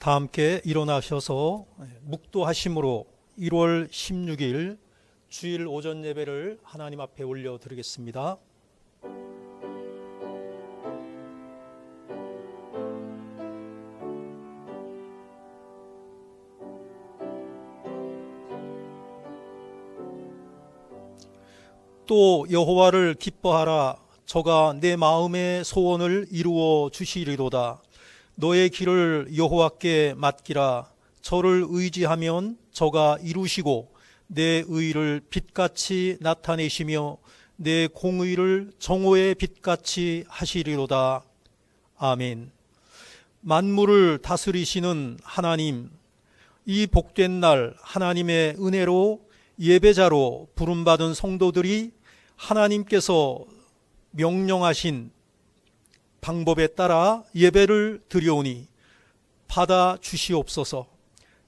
다 함께 일어나셔서 묵도하심으로 1월 16일 주일 오전 예배를 하나님 앞에 올려드리겠습니다. 또 여호와를 기뻐하라. 저가 내 마음의 소원을 이루어 주시리로다. 너의 길을 여호와께 맡기라. 저를 의지하면 저가 이루시고 내 의를 빛같이 나타내시며 내 공의를 정오의 빛같이 하시리로다. 아멘. 만물을 다스리시는 하나님, 이 복된 날 하나님의 은혜로 예배자로 부름받은 성도들이 하나님께서 명령하신 방법에 따라 예배를 드려오니 받아 주시옵소서.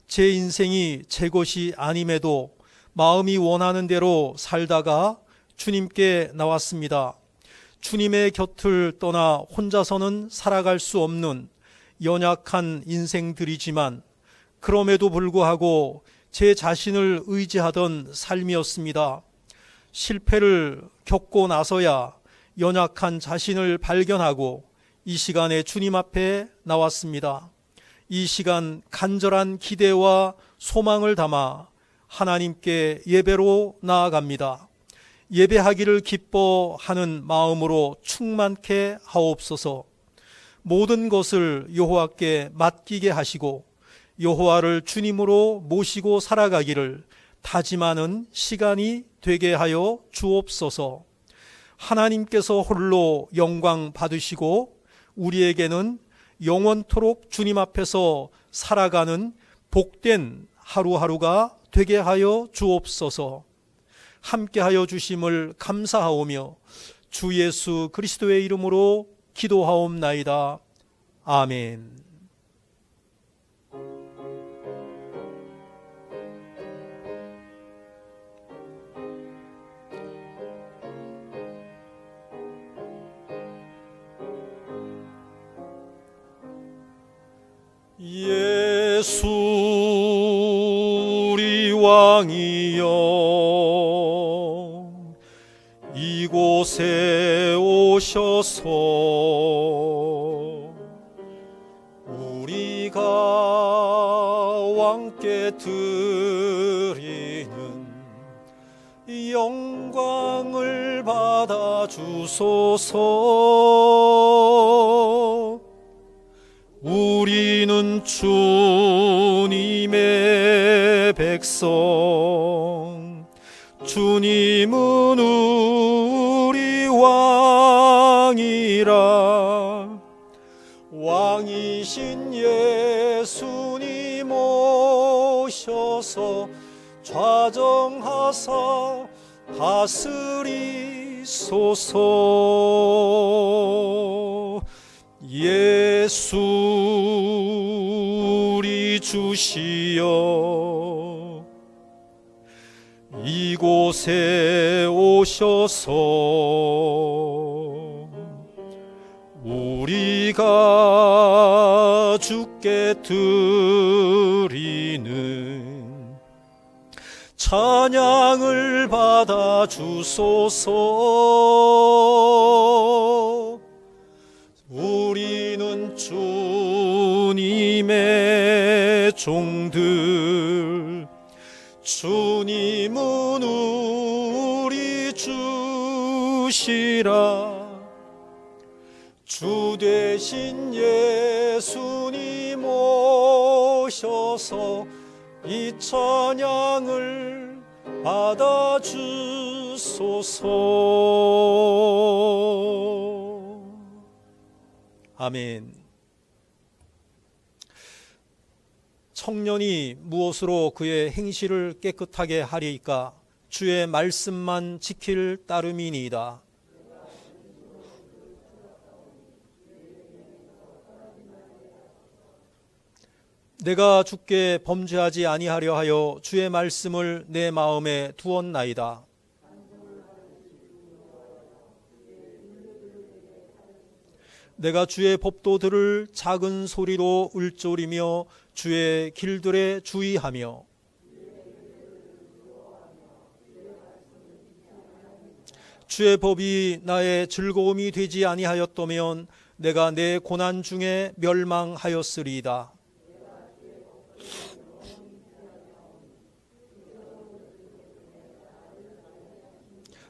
제 인생이 제 것이 아님에도 마음이 원하는 대로 살다가 주님께 나왔습니다. 주님의 곁을 떠나 혼자서는 살아갈 수 없는 연약한 인생들이지만 그럼에도 불구하고 제 자신을 의지하던 삶이었습니다. 실패를 겪고 나서야 연약한 자신을 발견하고 이 시간에 주님 앞에 나왔습니다. 이 시간 간절한 기대와 소망을 담아 하나님께 예배로 나아갑니다. 예배하기를 기뻐하는 마음으로 충만케 하옵소서. 모든 것을 여호와께 맡기게 하시고 여호와를 주님으로 모시고 살아가기를 다짐하는 시간이 되게 하여 주옵소서. 하나님께서 홀로 영광 받으시고 우리에게는 영원토록 주님 앞에서 살아가는 복된 하루하루가 되게 하여 주옵소서. 함께하여 주심을 감사하오며 주 예수 그리스도의 이름으로 기도하옵나이다. 아멘. 예수 우리 왕이여, 이곳에 오셔서 우리가 왕께 드리는 영광을 받아 주소서. 우리는 주님의 백성, 주님은 우리 왕이라. 왕이신 예수님 오셔서 좌정하사 다스리소서. 예수 우리 주시여, 이곳에 오셔서 우리가 주께 드리는 찬양을 받아 주소서. 우리는 주님의 종들, 주님은 우리 주시라. 주 되신 예수님 오셔서 이 찬양을 받아 주소서. 아멘. 청년이 무엇으로 그의 행실을 깨끗하게 하리이까? 주의 말씀만 지킬 따름이니이다. 내가 주께 범죄하지 아니하려 하여 주의 말씀을 내 마음에 두었나이다. 내가 주의 법도들을 작은 소리로 울조리며 주의 길들에 주의하며 주의 법이 나의 즐거움이 되지 아니하였다면 내가 내 고난 중에 멸망하였으리이다.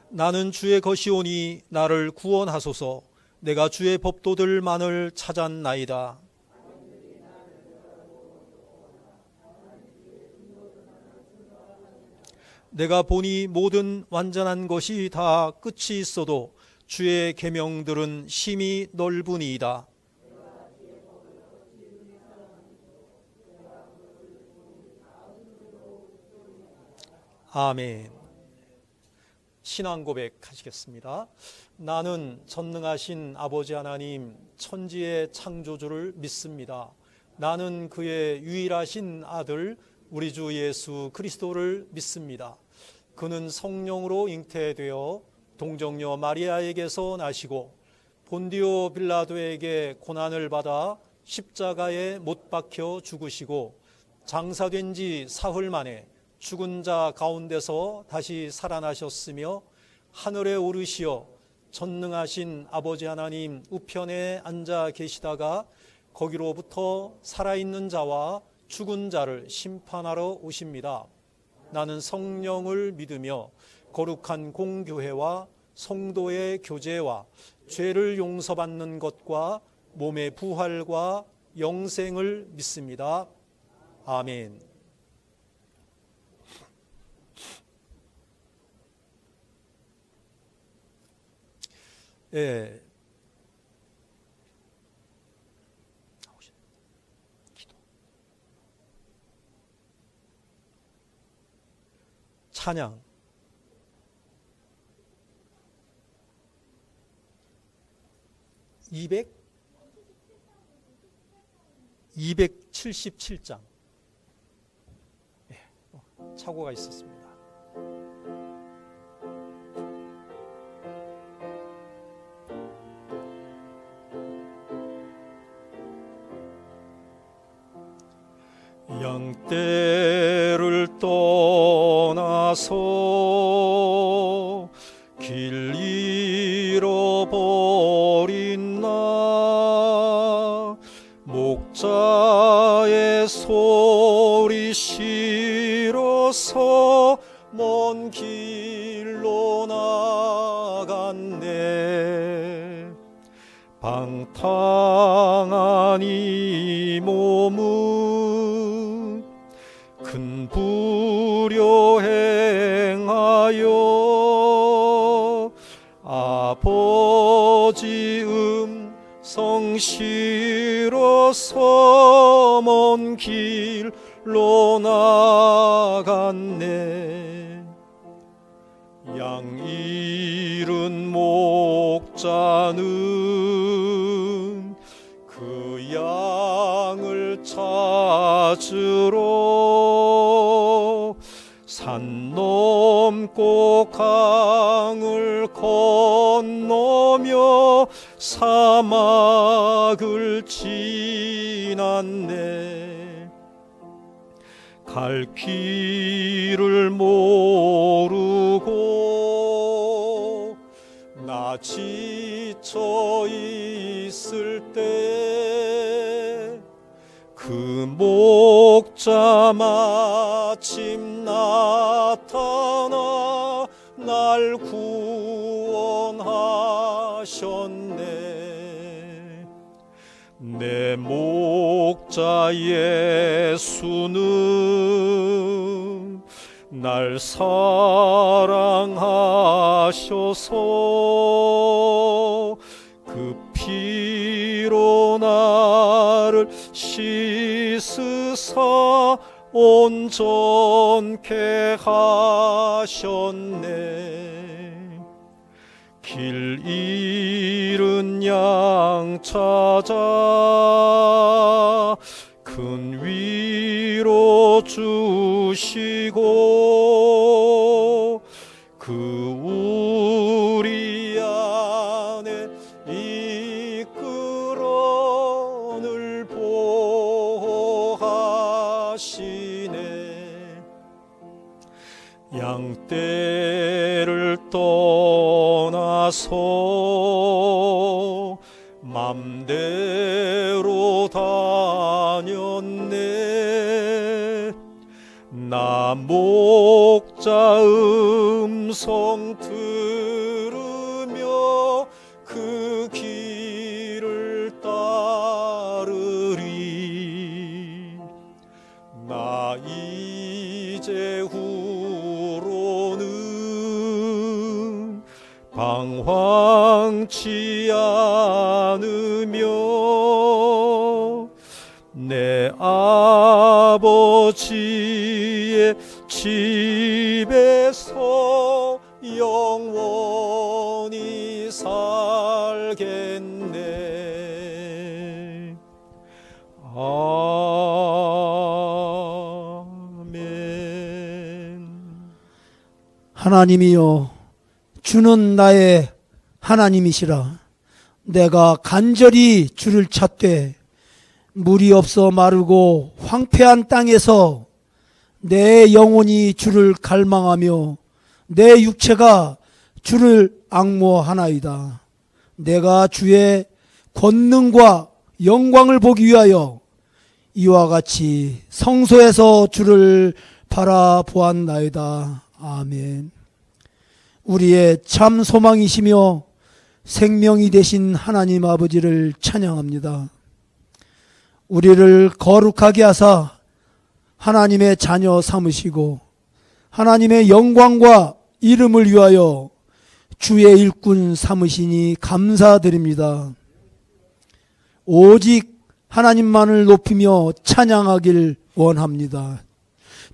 나는 주의 것이오니 나를 구원하소서. 내가 주의 법도들만을 찾았나이다. 내가 보니 모든 완전한 것이 다 끝이 있어도 주의 계명들은 심히 넓으니이다. 아멘. 신앙 고백하시겠습니다. 나는 전능하신 아버지 하나님 천지의 창조주를 믿습니다. 나는 그의 유일하신 아들 우리 주 예수 그리스도를 믿습니다. 그는 성령으로 잉태되어 동정녀 마리아에게서 나시고 본디오 빌라도에게 고난을 받아 십자가에 못 박혀 죽으시고 장사된 지 사흘 만에 죽은 자 가운데서 다시 살아나셨으며 하늘에 오르시어 전능하신 아버지 하나님 우편에 앉아 계시다가 거기로부터 살아있는 자와 죽은 자를 심판하러 오십니다. 나는 성령을 믿으며 거룩한 공교회와 성도의 교제와 죄를 용서받는 것과 몸의 부활과 영생을 믿습니다. 아멘. 예. 찬양 277장 착오가 있었습니다. 양떼를 떠나서 길 잃어버린 나 목자의 소리 싫어서 먼 길로 나갔네. 방탕한 이 몸은 큰 불효 행하여 아버지 음성 싫어서 먼 길로 나갔네. 양 잃은 목자는 그 양을 찾으러 산 넘고 강을 건너며 사막을 지났네. 갈 길을 모르고 나 지쳐 있을 때 그 목자 마침 나타나 날 구원하셨네. 내 목자 예수는 날 사랑하셔서 그 피로 나를 씻으사 온전케 하셨네. 길 잃은 양 찾아 큰 위로 주시고 그 우리 안에 이끌어 늘 보호하시네. 가서 맘대로 다녔네. 나 목자 음성 들으며 그 길을 따르리. 나 이제 후로는 방황치 않으며 내 아버지의 집에서 영원히 살겠네. 아멘. 하나님이여, 주는 나의 하나님이시라. 내가 간절히 주를 찾되 물이 없어 마르고 황폐한 땅에서 내 영혼이 주를 갈망하며 내 육체가 주를 앙모하나이다. 내가 주의 권능과 영광을 보기 위하여 이와 같이 성소에서 주를 바라보았나이다. 아멘. 우리의 참 소망이시며 생명이 되신 하나님 아버지를 찬양합니다. 우리를 거룩하게 하사 하나님의 자녀 삼으시고 하나님의 영광과 이름을 위하여 주의 일꾼 삼으시니 감사드립니다. 오직 하나님만을 높이며 찬양하길 원합니다.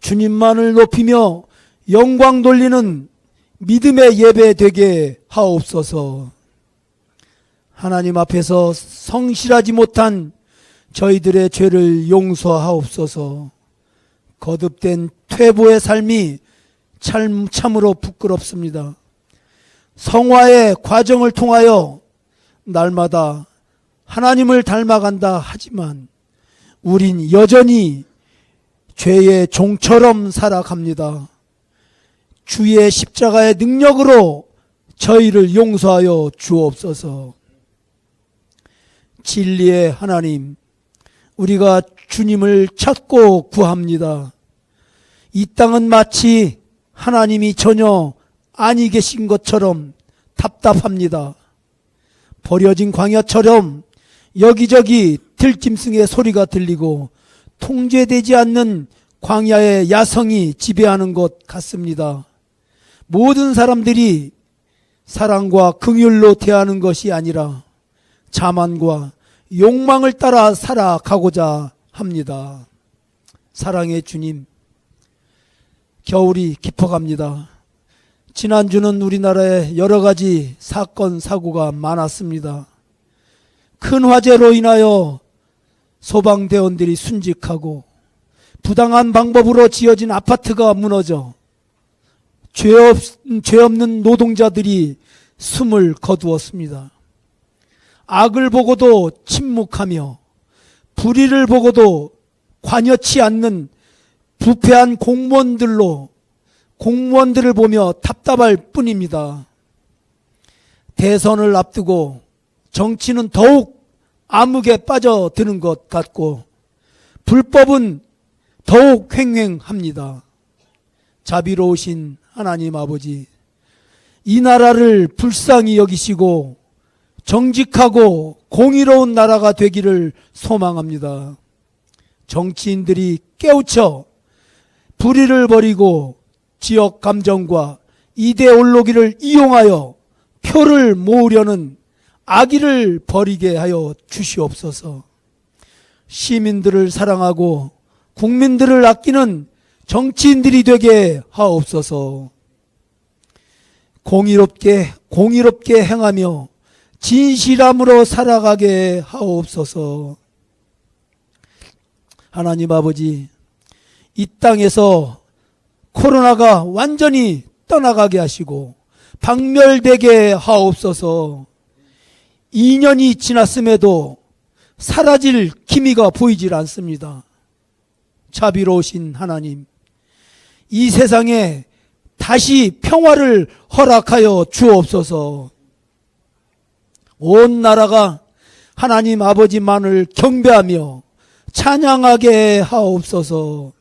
주님만을 높이며 영광 돌리는 믿음의 예배 되게 하옵소서. 하나님 앞에서 성실하지 못한 저희들의 죄를 용서하옵소서. 거듭된 퇴보의 삶이 참으로 부끄럽습니다. 성화의 과정을 통하여 날마다 하나님을 닮아간다 하지만 우린 여전히 죄의 종처럼 살아갑니다. 주의 십자가의 능력으로 저희를 용서하여 주옵소서. 진리의 하나님, 우리가 주님을 찾고 구합니다. 이 땅은 마치 하나님이 전혀 아니 계신 것처럼 답답합니다. 버려진 광야처럼 여기저기 들짐승의 소리가 들리고 통제되지 않는 광야의 야성이 지배하는 것 같습니다. 모든 사람들이 사랑과 긍휼로 대하는 것이 아니라 자만과 욕망을 따라 살아가고자 합니다. 사랑의 주님, 겨울이 깊어갑니다. 지난주는 우리나라에 여러 가지 사건, 사고가 많았습니다. 큰 화재로 인하여 소방대원들이 순직하고 부당한 방법으로 지어진 아파트가 무너져 죄 없는 노동자들이 숨을 거두었습니다. 악을 보고도 침묵하며 불의를 보고도 관여치 않는 부패한 공무원들을 보며 답답할 뿐입니다. 대선을 앞두고 정치는 더욱 암흑에 빠져드는 것 같고 불법은 더욱 횡행합니다. 자비로우신 하나님 아버지, 이 나라를 불쌍히 여기시고 정직하고 공의로운 나라가 되기를 소망합니다. 정치인들이 깨우쳐 불의를 버리고 지역 감정과 이데올로기를 이용하여 표를 모으려는 악의를 버리게 하여 주시옵소서. 시민들을 사랑하고 국민들을 아끼는 정치인들이 되게 하옵소서. 공의롭게 행하며 진실함으로 살아가게 하옵소서. 하나님 아버지, 이 땅에서 코로나가 완전히 떠나가게 하시고 박멸되게 하옵소서. 2년이 지났음에도 사라질 기미가 보이질 않습니다. 자비로우신 하나님, 이 세상에 다시 평화를 허락하여 주옵소서. 온 나라가 하나님 아버지만을 경배하며 찬양하게 하옵소서.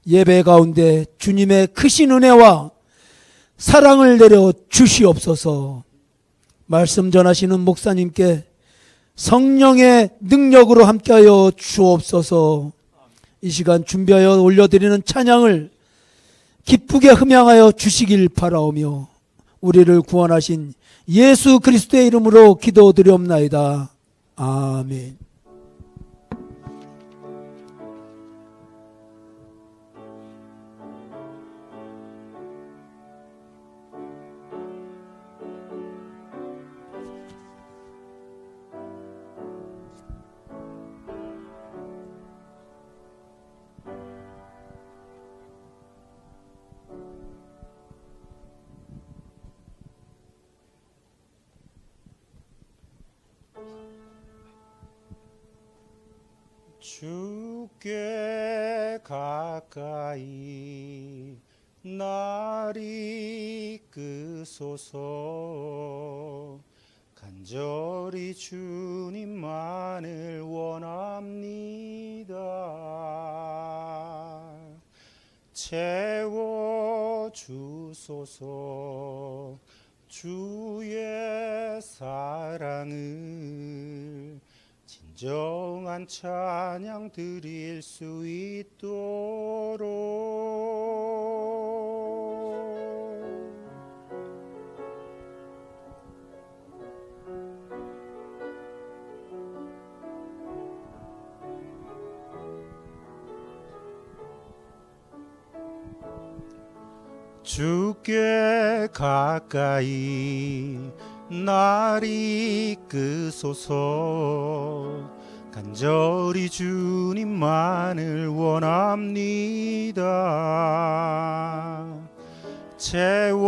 예배 가운데 주님의 크신 은혜와 사랑을 내려 주시옵소서. 말씀 전하시는 목사님께 성령의 능력으로 함께하여 주옵소서. 이 시간 준비하여 올려드리는 찬양을 기쁘게 흠양하여 주시길 바라오며 우리를 구원하신 예수 그리스도의 이름으로 기도드리옵나이다. 아멘. 주께 가까이 날 이끄소서. 간절히 주님만을 원합니다. 채워주소서. 주의 사랑을 진정한 찬양 드릴 수 있도록. 주께 가까이 날 이끄소서. 간절히 주님만을 원합니다. 채워주소서.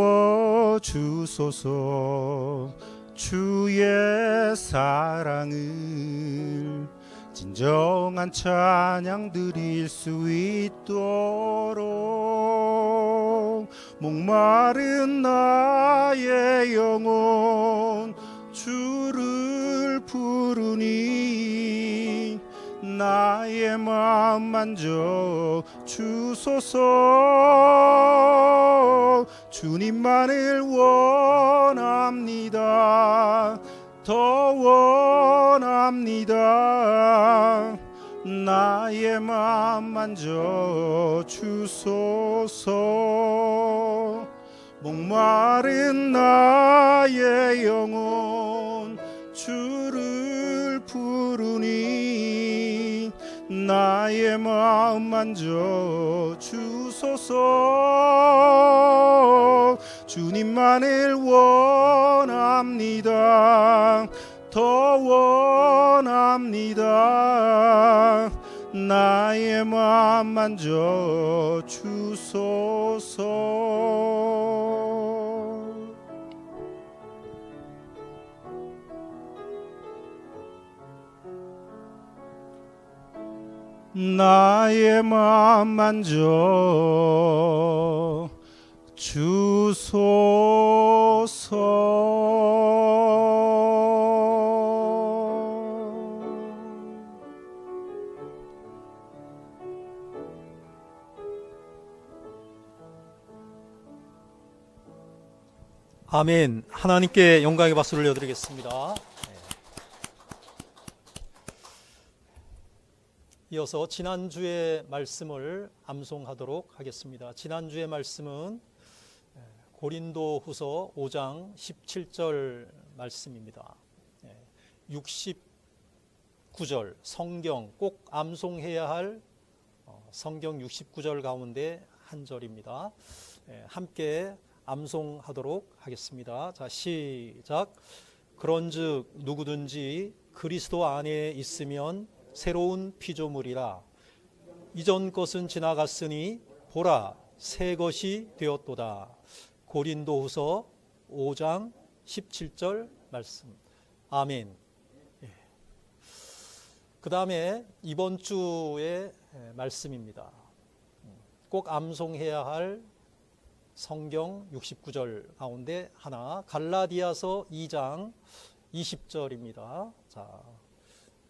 주의 사랑을 진정한 찬양 드릴 수 있도록. 목마른 나의 영혼 주를 부르니 나의 마음 만져 주소서. 주님만을 원합니다. 더 원합니다. 나의 마음 만져 주소서. 목마른 나의 영혼 주를 부르니 나의 마음 만져 주소서. 주님만을 원합니다. 더 원합니다. 나의 마음 만져 주소서. 나의 마음 만져 주소서. 아멘. 하나님께 영광의 박수를 올려드리겠습니다. 이어서 지난주의 말씀을 암송하도록 하겠습니다. 지난주의 말씀은 고린도후서 5장 17절 말씀입니다. 69절 성경 꼭 암송해야 할 성경 69절 가운데 한 절입니다. 함께 암송하도록 하겠습니다. 자, 시작. 그런즉 누구든지 그리스도 안에 있으면 새로운 피조물이라. 이전 것은 지나갔으니 보라 새 것이 되었도다. 고린도후서 5장 17절 말씀. 아멘. 그 다음에 이번 주의 말씀입니다. 꼭 암송해야 할 성경 69절 가운데 하나, 갈라디아서 2장 20절입니다. 자,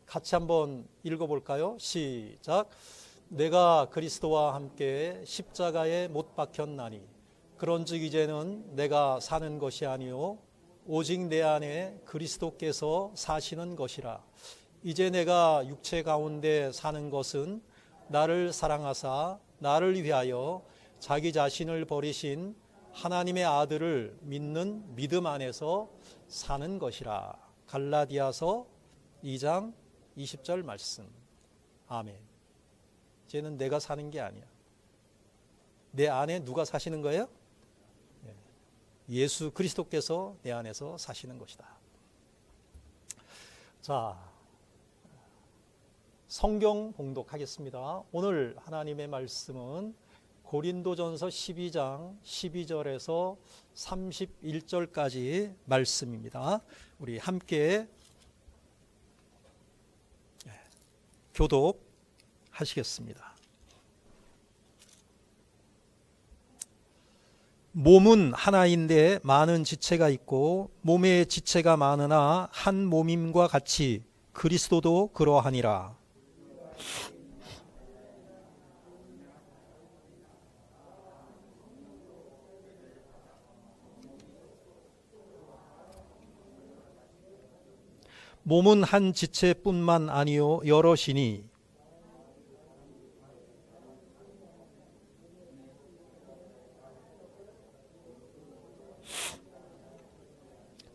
같이 한번 읽어볼까요? 시작. 내가 그리스도와 함께 십자가에 못 박혔나니 그런즉 이제는 내가 사는 것이 아니요 오직 내 안에 그리스도께서 사시는 것이라. 이제 내가 육체 가운데 사는 것은 나를 사랑하사 나를 위하여 자기 자신을 버리신 하나님의 아들을 믿는 믿음 안에서 사는 것이라. 갈라디아서 2장 20절 말씀. 아멘. 이제는 내가 사는 게 아니야. 내 안에 누가 사시는 거예요? 예수 그리스도께서 내 안에서 사시는 것이다. 자, 성경 봉독하겠습니다. 오늘 하나님의 말씀은 고린도전서 12장 12절에서 31절까지 말씀입니다. 우리 함께 교독하시겠습니다. 몸은 하나인데 많은 지체가 있고 몸에 지체가 많으나 한 몸임과 같이 그리스도도 그러하니라. 몸은 한 지체뿐만 아니요 여럿이니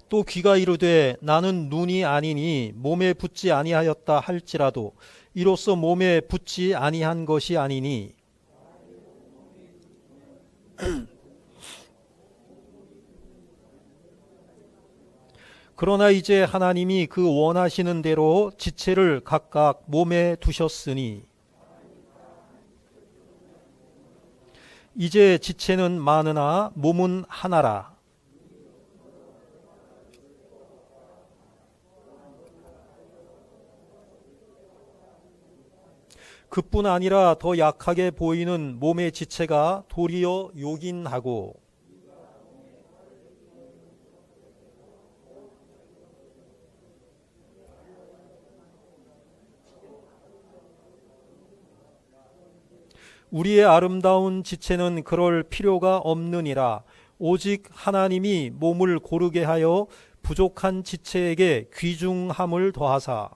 또 귀가 이르되 나는 눈이 아니니 몸에 붙지 아니하였다 할지라도 이로써 몸에 붙지 아니한 것이 아니니 그러나 이제 하나님이 그 원하시는 대로 지체를 각각 몸에 두셨으니 이제 지체는 많으나 몸은 하나라. 그뿐 아니라 더 약하게 보이는 몸의 지체가 도리어 요긴하고 우리의 아름다운 지체는 그럴 필요가 없느니라. 오직 하나님이 몸을 고르게 하여 부족한 지체에게 귀중함을 더하사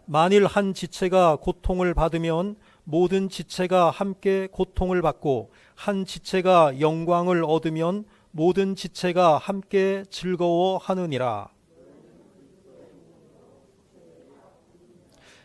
만일 한 지체가 고통을 받으면 모든 지체가 함께 고통을 받고 한 지체가 영광을 얻으면 모든 지체가 함께 즐거워하느니라.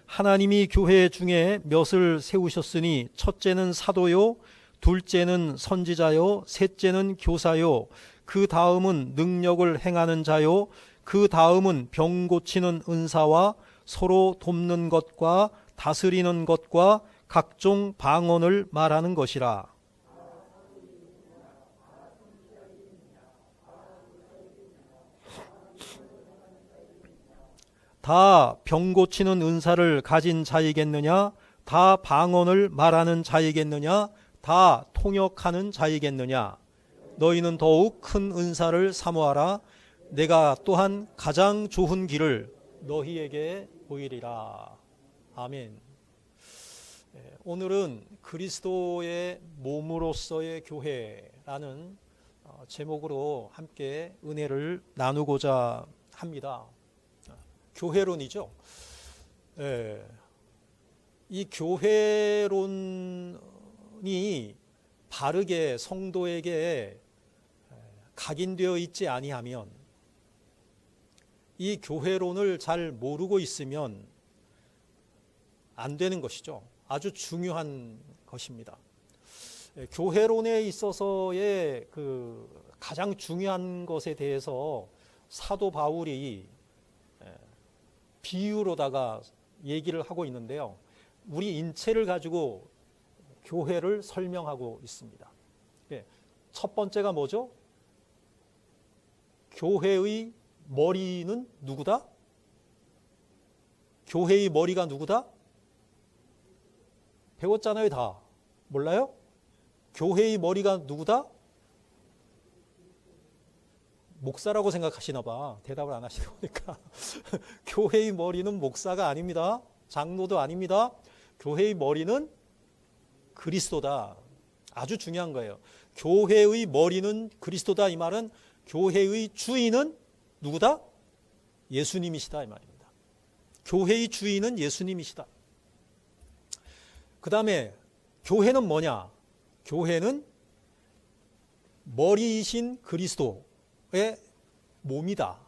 하나님이 교회 중에 몇을 세우셨으니 첫째는 사도요, 둘째는 선지자요, 셋째는 교사요, 그 다음은 능력을 행하는 자요, 그 다음은 병 고치는 은사와 서로 돕는 것과 다스리는 것과 각종 방언을 말하는 것이라. 다 병 고치는 은사를 가진 자이겠느냐? 다 방언을 말하는 자이겠느냐? 다 통역하는 자이겠느냐? 너희는 더욱 큰 은사를 사모하라. 내가 또한 가장 좋은 길을 너희에게 보이리라. 아멘. 오늘은 그리스도의 몸으로서의 교회라는 제목으로 함께 은혜를 나누고자 합니다. 교회론이죠. 이 교회론이 바르게 성도에게 각인되어 있지 아니하면, 이 교회론을 잘 모르고 있으면 안 되는 것이죠. 아주 중요한 것입니다. 교회론에 있어서의 그 가장 중요한 것에 대해서 사도 바울이 비유로다가 얘기를 하고 있는데요. 우리 인체를 가지고 교회를 설명하고 있습니다. 첫 번째가 뭐죠? 교회의 머리는 누구다? 교회의 머리가 누구다? 배웠잖아요, 다. 몰라요? 교회의 머리가 누구다? 목사라고 생각하시나 봐. 대답을 안 하시다 보니까. 교회의 머리는 목사가 아닙니다. 장로도 아닙니다. 교회의 머리는 그리스도다. 아주 중요한 거예요. 교회의 머리는 그리스도다. 이 말은 교회의 주인은 누구다? 예수님이시다 이 말입니다. 교회의 주인은 예수님이시다. 그 다음에 교회는 뭐냐? 교회는 머리이신 그리스도의 몸이다.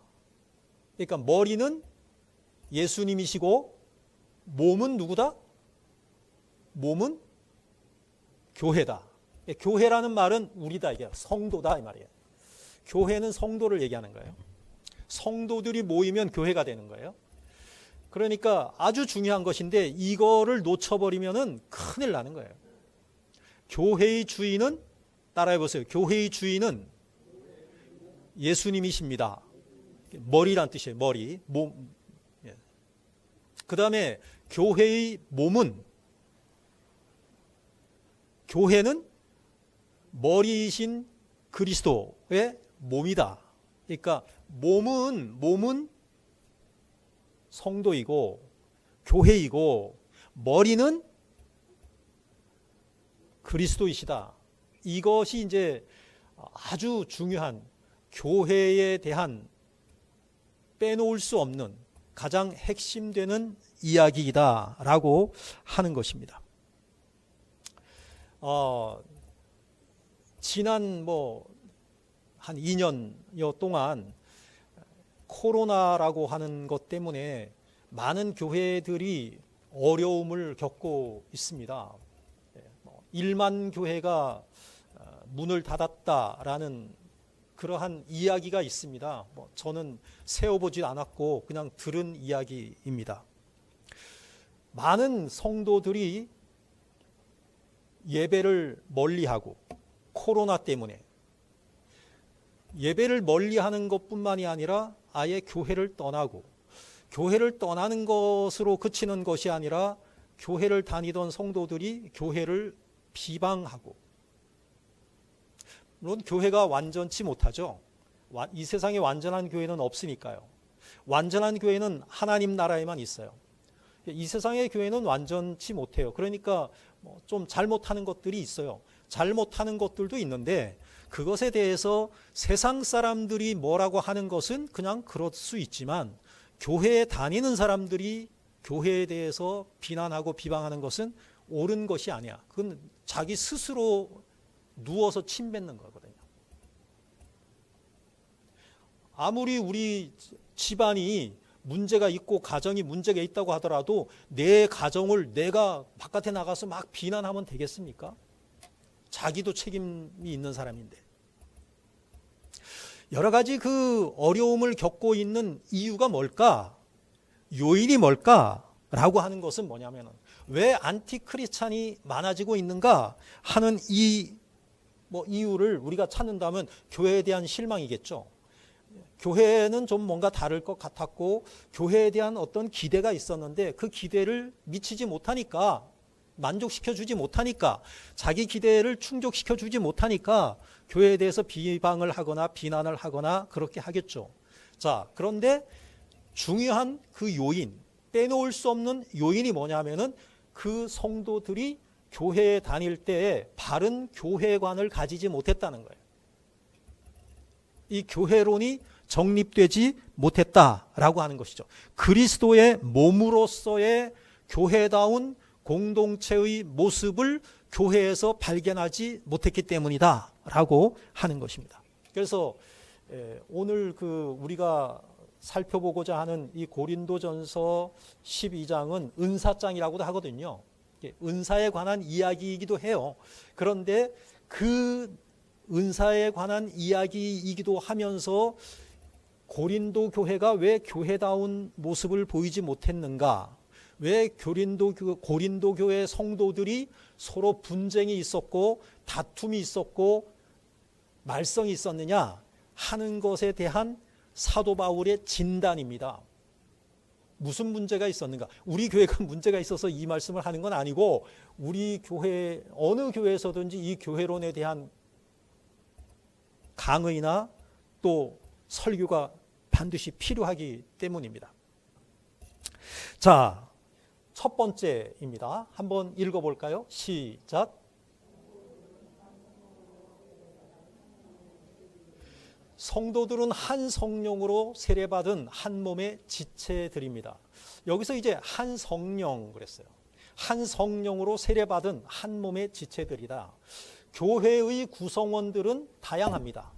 그러니까 머리는 예수님이시고 몸은 누구다? 몸은 교회다. 교회라는 말은 우리다, 이게 성도다 이 말이에요. 교회는 성도를 얘기하는 거예요. 성도들이 모이면 교회가 되는 거예요. 그러니까 아주 중요한 것인데 이거를 놓쳐버리면은 큰일 나는 거예요. 교회의 주인은 따라해 보세요. 교회의 주인은 예수님이십니다. 머리란 뜻이에요. 머리, 몸. 그 다음에 교회의 몸은, 교회는 머리이신 그리스도의 몸이다. 그러니까 몸은 성도이고 교회이고 머리는 그리스도이시다. 이것이 이제 아주 중요한 교회에 대한 빼놓을 수 없는 가장 핵심되는 이야기이다라고 하는 것입니다. 지난 한 2년여 동안 코로나라고 하는 것 때문에 많은 교회들이 어려움을 겪고 있습니다. 1만 교회가 문을 닫았다라는 그러한 이야기가 있습니다. 저는 세어보지 않았고 그냥 들은 이야기입니다. 많은 성도들이 예배를 멀리하고 코로나 때문에 예배를 멀리하는 것뿐만이 아니라 아예 교회를 떠나고 교회를 떠나는 것으로 그치는 것이 아니라 교회를 다니던 성도들이 교회를 비방하고, 물론 교회가 완전치 못하죠. 이 세상에 완전한 교회는 없으니까요. 완전한 교회는 하나님 나라에만 있어요. 이 세상의 교회는 완전치 못해요. 그러니까 좀 잘못하는 것들이 있어요. 잘못하는 것들도 있는데 그것에 대해서 세상 사람들이 뭐라고 하는 것은 그냥 그럴 수 있지만 교회에 다니는 사람들이 교회에 대해서 비난하고 비방하는 것은 옳은 것이 아니야. 그건 자기 스스로 누워서 침 뱉는 거거든요. 아무리 우리 집안이 문제가 있고 가정이 문제가 있다고 하더라도 내 가정을 내가 바깥에 나가서 막 비난하면 되겠습니까? 자기도 책임이 있는 사람인데. 여러 가지 그 어려움을 겪고 있는 이유가 뭘까? 요인이 뭘까라고 하는 것은 뭐냐면 왜 안티크리스찬이 많아지고 있는가 하는 이유를 우리가 찾는다면 교회에 대한 실망이겠죠. 교회는 좀 뭔가 다를 것 같았고 교회에 대한 어떤 기대가 있었는데 그 기대를 미치지 못하니까, 만족시켜주지 못하니까, 자기 기대를 충족시켜주지 못하니까 교회에 대해서 비방을 하거나 비난을 하거나 그렇게 하겠죠. 자, 그런데 중요한 그 요인, 빼놓을 수 없는 요인이 뭐냐면은 그 성도들이 교회에 다닐 때에 바른 교회관을 가지지 못했다는 거예요. 이 교회론이 정립되지 못했다라고 하는 것이죠. 그리스도의 몸으로서의 교회다운 공동체의 모습을 교회에서 발견하지 못했기 때문이다라고 하는 것입니다. 그래서 오늘 우리가 살펴보고자 하는 이 고린도전서 12장은 은사장이라고도 하거든요. 은사에 관한 이야기이기도 해요. 그런데 그 은사에 관한 이야기이기도 하면서 고린도 교회가 왜 교회다운 모습을 보이지 못했는가? 왜 고린도 교회 성도들이 서로 분쟁이 있었고 다툼이 있었고 말썽이 있었느냐 하는 것에 대한 사도 바울의 진단입니다. 무슨 문제가 있었는가? 우리 교회가 문제가 있어서 이 말씀을 하는 건 아니고 우리 교회 어느 교회에서든지 이 교회론에 대한 강의나 또 설교가 반드시 필요하기 때문입니다. 자, 첫 번째입니다. 한번 읽어볼까요? 시작. 성도들은 한 성령으로 세례받은 한 몸의 지체들입니다. 여기서 이제 한 성령 그랬어요. 한 성령으로 세례받은 한 몸의 지체들이다. 교회의 구성원들은 다양합니다.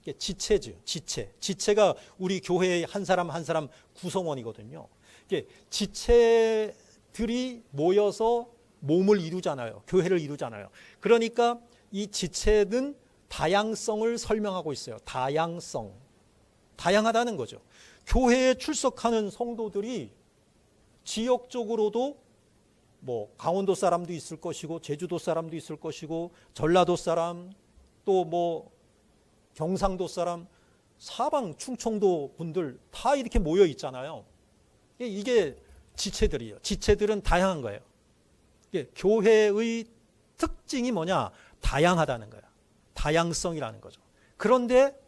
이게 지체죠. 지체가 우리 교회의 한 사람 한 사람 구성원이거든요. 이게 지체들이 모여서 몸을 이루잖아요. 교회를 이루잖아요. 그러니까 이 지체는 다양성을 설명하고 있어요. 다양성. 다양하다는 거죠. 교회에 출석하는 성도들이 지역적으로도 뭐 강원도 사람도 있을 것이고 제주도 사람도 있을 것이고 전라도 사람 또 뭐 경상도 사람 사방 충청도 분들 다 이렇게 모여 있잖아요. 이게 지체들이에요. 지체들은 다양한 거예요. 교회의 특징이 뭐냐? 다양하다는 거야. 다양성이라는 거죠. 그런데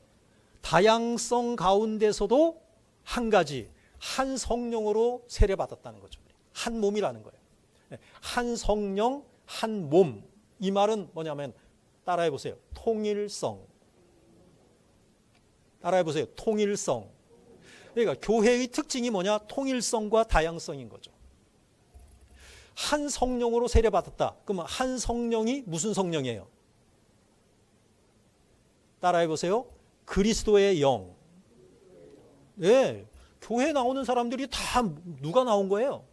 다양성 가운데서도 한 가지, 한 성령으로 세례받았다는 거죠. 한 몸이라는 거예요. 한 성령, 한 몸. 이 말은 뭐냐면 따라해 보세요. 통일성. 따라해 보세요. 통일성. 그러니까 교회의 특징이 뭐냐? 통일성과 다양성인 거죠. 한 성령으로 세례받았다. 그러면 한 성령이 무슨 성령이에요? 따라해 보세요. 그리스도의 영. 네, 교회에 나오는 사람들이 다 누가 나온 거예요?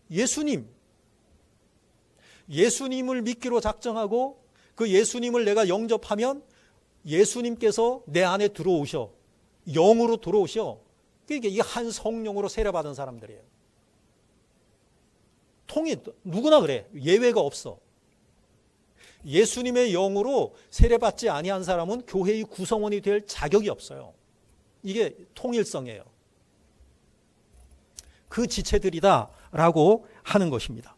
예수님. 예수님을 믿기로 작정하고 그 예수님을 내가 영접하면 예수님께서 내 안에 들어오셔. 영으로 들어오셔. 그러니까 이 한 성령으로 세례받은 사람들이에요. 누구나 그래. 예외가 없어. 예수님의 영으로 세례받지 아니한 사람은 교회의 구성원이 될 자격이 없어요. 이게 통일성이에요. 그 지체들이다라고 하는 것입니다.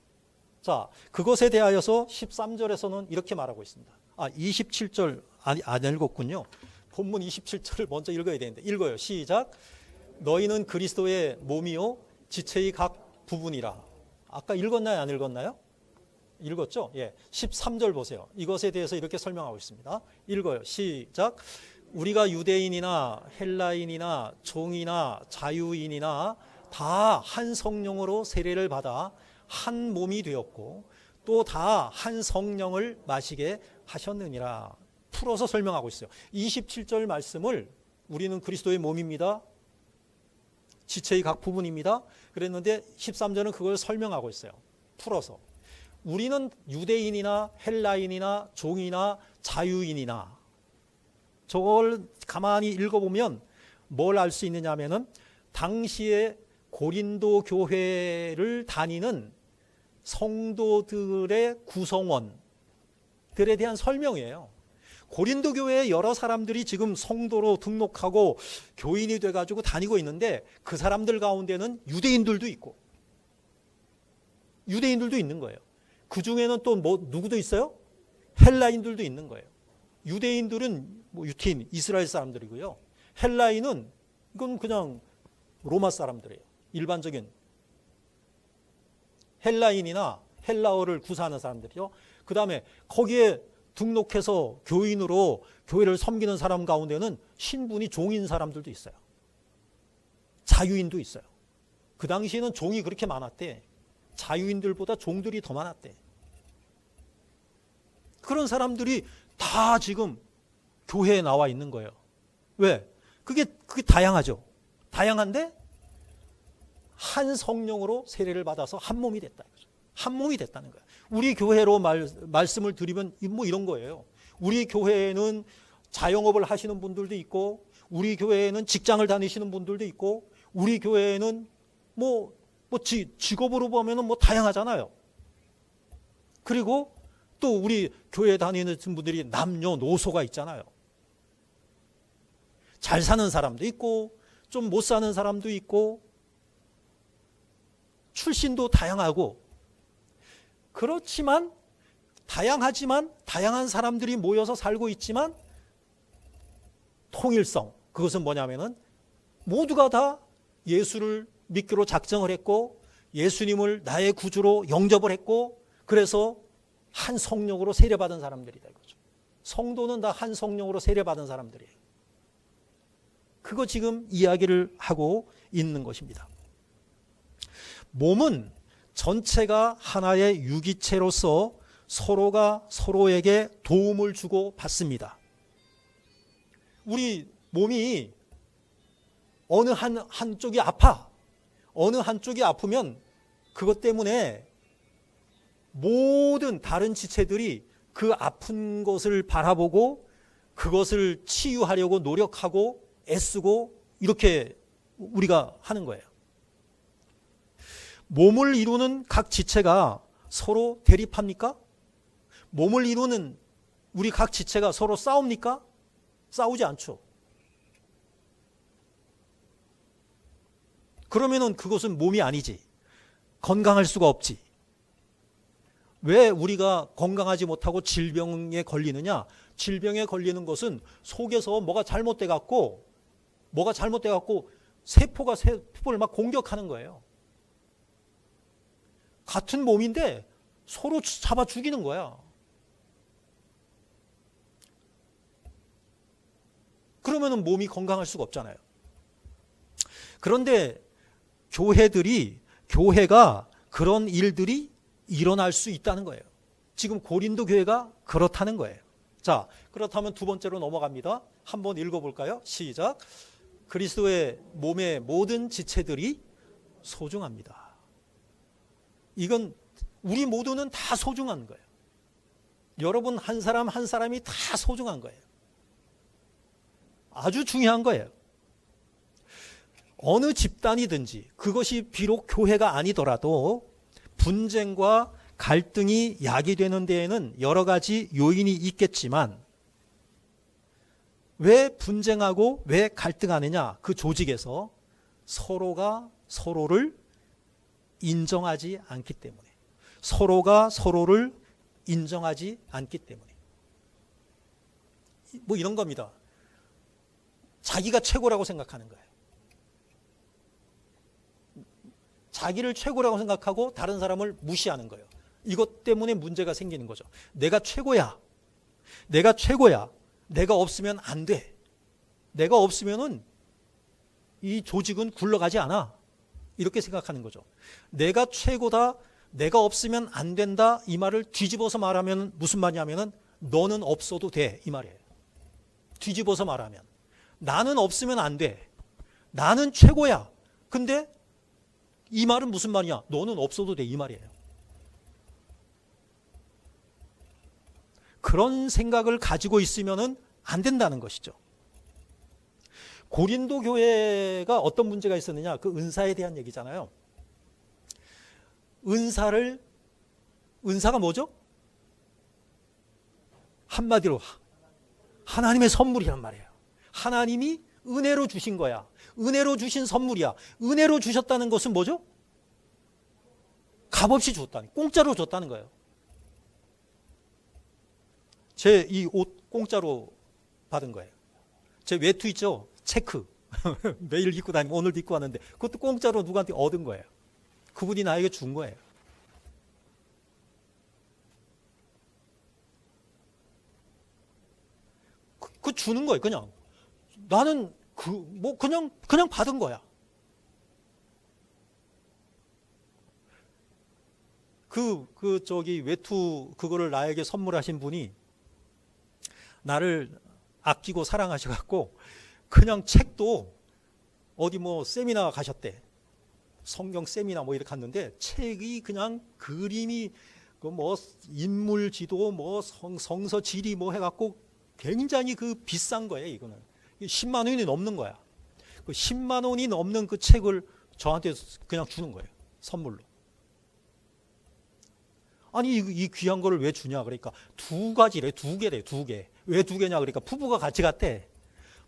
자, 그것에 대하여서 13절에서는 이렇게 말하고 있습니다. 27절 안 읽었군요. 본문 27절을 먼저 읽어야 되는데 읽어요. 시작. 너희는 그리스도의 몸이요 지체의 각 부분이라. 아까 읽었나요? 안 읽었나요? 읽었죠? 예. 13절 보세요. 이것에 대해서 이렇게 설명하고 있습니다. 읽어요. 시작. 우리가 유대인이나 헬라인이나 종이나 자유인이나 다 한 성령으로 세례를 받아 한 몸이 되었고 또 다 한 성령을 마시게 하셨느니라. 풀어서 설명하고 있어요. 27절 말씀을 우리는 그리스도의 몸입니다. 지체의 각 부분입니다. 그랬는데 13절은 그걸 설명하고 있어요. 풀어서. 우리는 유대인이나 헬라인이나 종이나 자유인이나 저걸 가만히 읽어보면 뭘 알 수 있느냐 하면은 당시에 고린도 교회를 다니는 성도들의 구성원들에 대한 설명이에요. 고린도 교회에 여러 사람들이 지금 성도로 등록하고 교인이 돼가지고 다니고 있는데 그 사람들 가운데는 유대인들도 있고 유대인들도 있는 거예요. 그 중에는 또 누구도 있어요? 헬라인들도 있는 거예요. 유대인들은 유태인, 이스라엘 사람들이고요. 헬라인은 이건 그냥 로마 사람들이에요. 일반적인 헬라인이나 헬라어를 구사하는 사람들이요. 그 다음에 거기에 등록해서 교인으로 교회를 섬기는 사람 가운데는 신분이 종인 사람들도 있어요. 자유인도 있어요. 그 당시에는 종이 그렇게 많았대. 자유인들보다 종들이 더 많았대. 그런 사람들이 다 지금 교회에 나와 있는 거예요. 왜? 그게 다양하죠. 다양한데 한 성령으로 세례를 받아서 한 몸이 됐다. 한 몸이 됐다는 거예요. 우리 교회로 말씀을 드리면 뭐 이런 거예요. 우리 교회에는 자영업을 하시는 분들도 있고 우리 교회에는 직장을 다니시는 분들도 있고 우리 교회에는 직업으로 보면 다양하잖아요. 그리고 또 우리 교회 다니는 분들이 남녀노소가 있잖아요. 잘 사는 사람도 있고 좀 못 사는 사람도 있고 출신도 다양하고, 그렇지만 다양하지만 다양한 사람들이 모여서 살고 있지만 통일성, 그것은 뭐냐면은 모두가 다 예수를 믿기로 작정을 했고 예수님을 나의 구주로 영접을 했고, 그래서 한 성령으로 세례받은 사람들이다 이거죠. 성도는 다 한 성령으로 세례받은 사람들이에요. 그거 지금 이야기를 하고 있는 것입니다. 몸은 전체가 하나의 유기체로서 서로가 서로에게 도움을 주고 받습니다. 우리 몸이 어느 한쪽이 아파, 어느 한쪽이 아프면 그것 때문에 모든 다른 지체들이 그 아픈 것을 바라보고 그것을 치유하려고 노력하고 애쓰고 이렇게 우리가 하는 거예요. 몸을 이루는 각 지체가 서로 대립합니까? 몸을 이루는 우리 각 지체가 서로 싸웁니까? 싸우지 않죠. 그러면은 그것은 몸이 아니지. 건강할 수가 없지. 왜 우리가 건강하지 못하고 질병에 걸리느냐? 질병에 걸리는 것은 속에서 뭐가 잘못돼 갖고 세포가 세포를 막 공격하는 거예요. 같은 몸인데 서로 잡아 죽이는 거야. 그러면은 몸이 건강할 수가 없잖아요. 그런데 교회가 그런 일들이 일어날 수 있다는 거예요. 지금 고린도 교회가 그렇다는 거예요. 자, 그렇다면 두 번째로 넘어갑니다. 한번 읽어볼까요? 시작. 그리스도의 몸의 모든 지체들이 소중합니다. 이건 우리 모두는 다 소중한 거예요. 여러분 한 사람 한 사람이 다 소중한 거예요. 아주 중요한 거예요. 어느 집단이든지 그것이 비록 교회가 아니더라도 분쟁과 갈등이 야기되는 데에는 여러 가지 요인이 있겠지만 왜 분쟁하고 왜 갈등하느냐? 그 조직에서 서로가 서로를 인정하지 않기 때문에, 서로가 서로를 인정하지 않기 때문에, 뭐 이런 겁니다. 자기가 최고라고 생각하는 거예요. 자기를 최고라고 생각하고 다른 사람을 무시하는 거예요. 이것 때문에 문제가 생기는 거죠. 내가 최고야. 내가 최고야. 내가 없으면 안 돼. 내가 없으면은 이 조직은 굴러가지 않아. 이렇게 생각하는 거죠. 내가 최고다. 내가 없으면 안 된다. 이 말을 뒤집어서 말하면 무슨 말이냐면은 너는 없어도 돼. 이 말이에요. 뒤집어서 말하면 나는 없으면 안 돼. 나는 최고야. 근데 이 말은 무슨 말이야? 너는 없어도 돼. 이 말이에요. 그런 생각을 가지고 있으면은 안 된다는 것이죠. 고린도 교회가 어떤 문제가 있었느냐? 그 은사에 대한 얘기잖아요. 은사가 뭐죠? 한마디로 하나님의 선물이란 말이에요. 하나님이 은혜로 주신 거야. 은혜로 주신 선물이야. 은혜로 주셨다는 것은 뭐죠? 값없이 줬다는, 공짜로 줬다는 거예요. 제 이 옷 공짜로 받은 거예요. 제 외투 있죠? 체크. 매일 입고 다니고 오늘도 입고 왔는데 그것도 공짜로 누구한테 얻은 거예요. 그분이 나에게 준 거예요. 그 주는 거예요. 그냥 나는 그냥 받은 거야. 외투 그거를 나에게 선물하신 분이 나를 아끼고 사랑하셔갖고 그냥 책도 어디 뭐 세미나 가셨대. 성경 세미나 뭐 이렇게 갔는데 책이 그냥 그림이 그 뭐 인물 지도 뭐 성서 지리 뭐 해갖고 굉장히 그 비싼 거예요. 이거는 10만 원이 넘는 거야. 그 10만 원이 넘는 그 책을 저한테 그냥 주는 거예요. 선물로. 아니 이 귀한 거를 왜 주냐 그러니까 두 가지래. 두 개래. 두 개. 왜 두 개냐 그러니까 부부가 같이 갔대.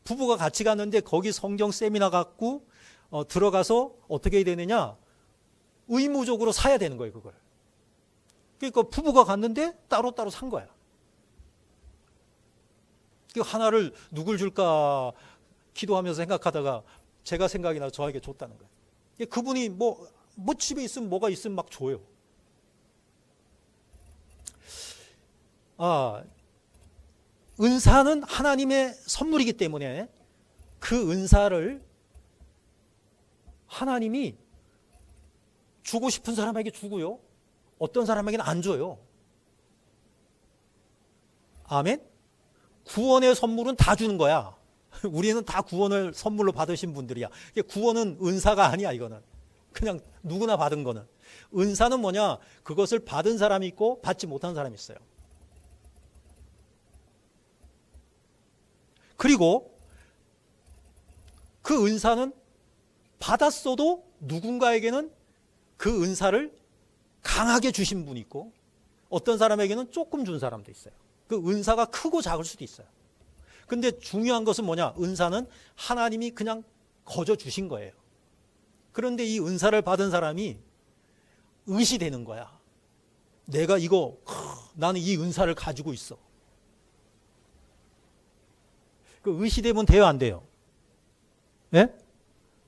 부부가 같이 갔는데 거기 성경 세미나 갖고 들어가서 어떻게 해야 되느냐, 의무적으로 사야 되는 거예요, 그걸. 그러니까 부부가 갔는데 따로따로 산 거야. 그 하나를 누굴 줄까 기도하면서 생각하다가 제가 생각이 나서 저에게 줬다는 거예요. 그분이 뭐 집에 있으면 뭐가 있으면 막 줘요. 은사는 하나님의 선물이기 때문에 그 은사를 하나님이 주고 싶은 사람에게 주고요. 어떤 사람에게는 안 줘요. 아멘? 구원의 선물은 다 주는 거야. 우리는 다 구원을 선물로 받으신 분들이야. 구원은 은사가 아니야, 이거는. 그냥 누구나 받은 거는. 은사는 뭐냐? 그것을 받은 사람이 있고 받지 못한 사람이 있어요. 그리고 그 은사는 받았어도 누군가에게는 그 은사를 강하게 주신 분이 있고 어떤 사람에게는 조금 준 사람도 있어요. 그 은사가 크고 작을 수도 있어요. 근데 중요한 것은 뭐냐? 은사는 하나님이 그냥 거저 주신 거예요. 그런데 이 은사를 받은 사람이 의시되는 거야. 내가 나는 이 은사를 가지고 있어. 그 의시되면 돼요, 안 돼요? 예?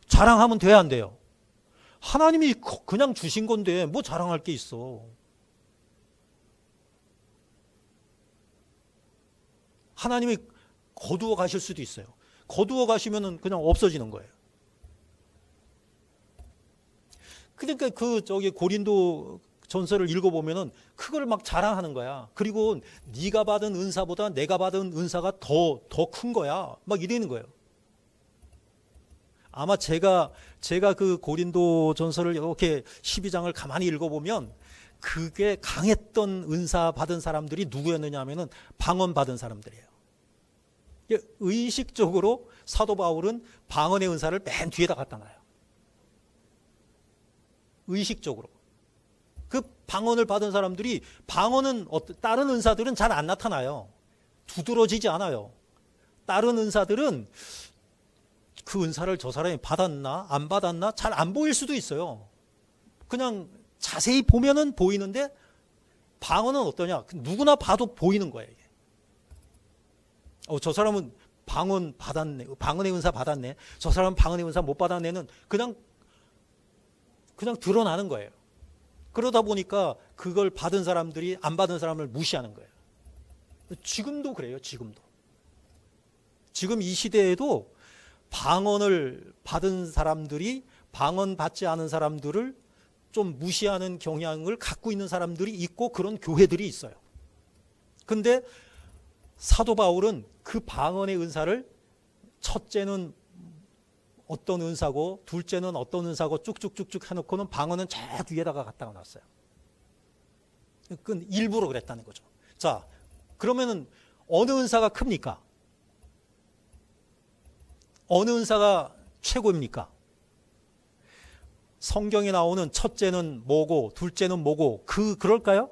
자랑하면 돼요, 안 돼요? 하나님이 그냥 주신 건데 뭐 자랑할 게 있어. 하나님이 거두어 가실 수도 있어요. 거두어 가시면은 그냥 없어지는 거예요. 그러니까 고린도 전서를 읽어보면은 그걸 막 자랑하는 거야. 그리고 네가 받은 은사보다 내가 받은 은사가 더 큰 거야. 막 이러는 거예요. 아마 제가 그 고린도 전서를 이렇게 12장을 가만히 읽어보면 그게 강했던 은사 받은 사람들이 누구였느냐 하면은 방언 받은 사람들이에요. 의식적으로 사도 바울은 방언의 은사를 맨 뒤에다 갖다 놔요. 의식적으로. 그 방언을 받은 사람들이 방언은 다른 은사들은 잘 안 나타나요. 두드러지지 않아요. 다른 은사들은 그 은사를 저 사람이 받았나 안 받았나 잘 안 보일 수도 있어요. 그냥 자세히 보면은 보이는데 방언은 어떠냐? 누구나 봐도 보이는 거예요. 이게. 저 사람은 방언 받았네. 방언의 은사 받았네. 저 사람은 방언의 은사 못 받았네는 그냥 드러나는 거예요. 그러다 보니까 그걸 받은 사람들이 안 받은 사람을 무시하는 거예요. 지금도 그래요. 지금도. 지금 이 시대에도 방언을 받은 사람들이 방언 받지 않은 사람들을 좀 무시하는 경향을 갖고 있는 사람들이 있고 그런 교회들이 있어요. 근데 사도 바울은 그 방언의 은사를 첫째는 어떤 은사고 둘째는 어떤 은사고 쭉쭉쭉쭉 해놓고는 방언은 저 뒤에다가 갖다가 놨어요. 그건 일부러 그랬다는 거죠. 자, 그러면은 어느 은사가 큽니까? 어느 은사가 최고입니까? 성경에 나오는 첫째는 뭐고 둘째는 뭐고 그럴까요?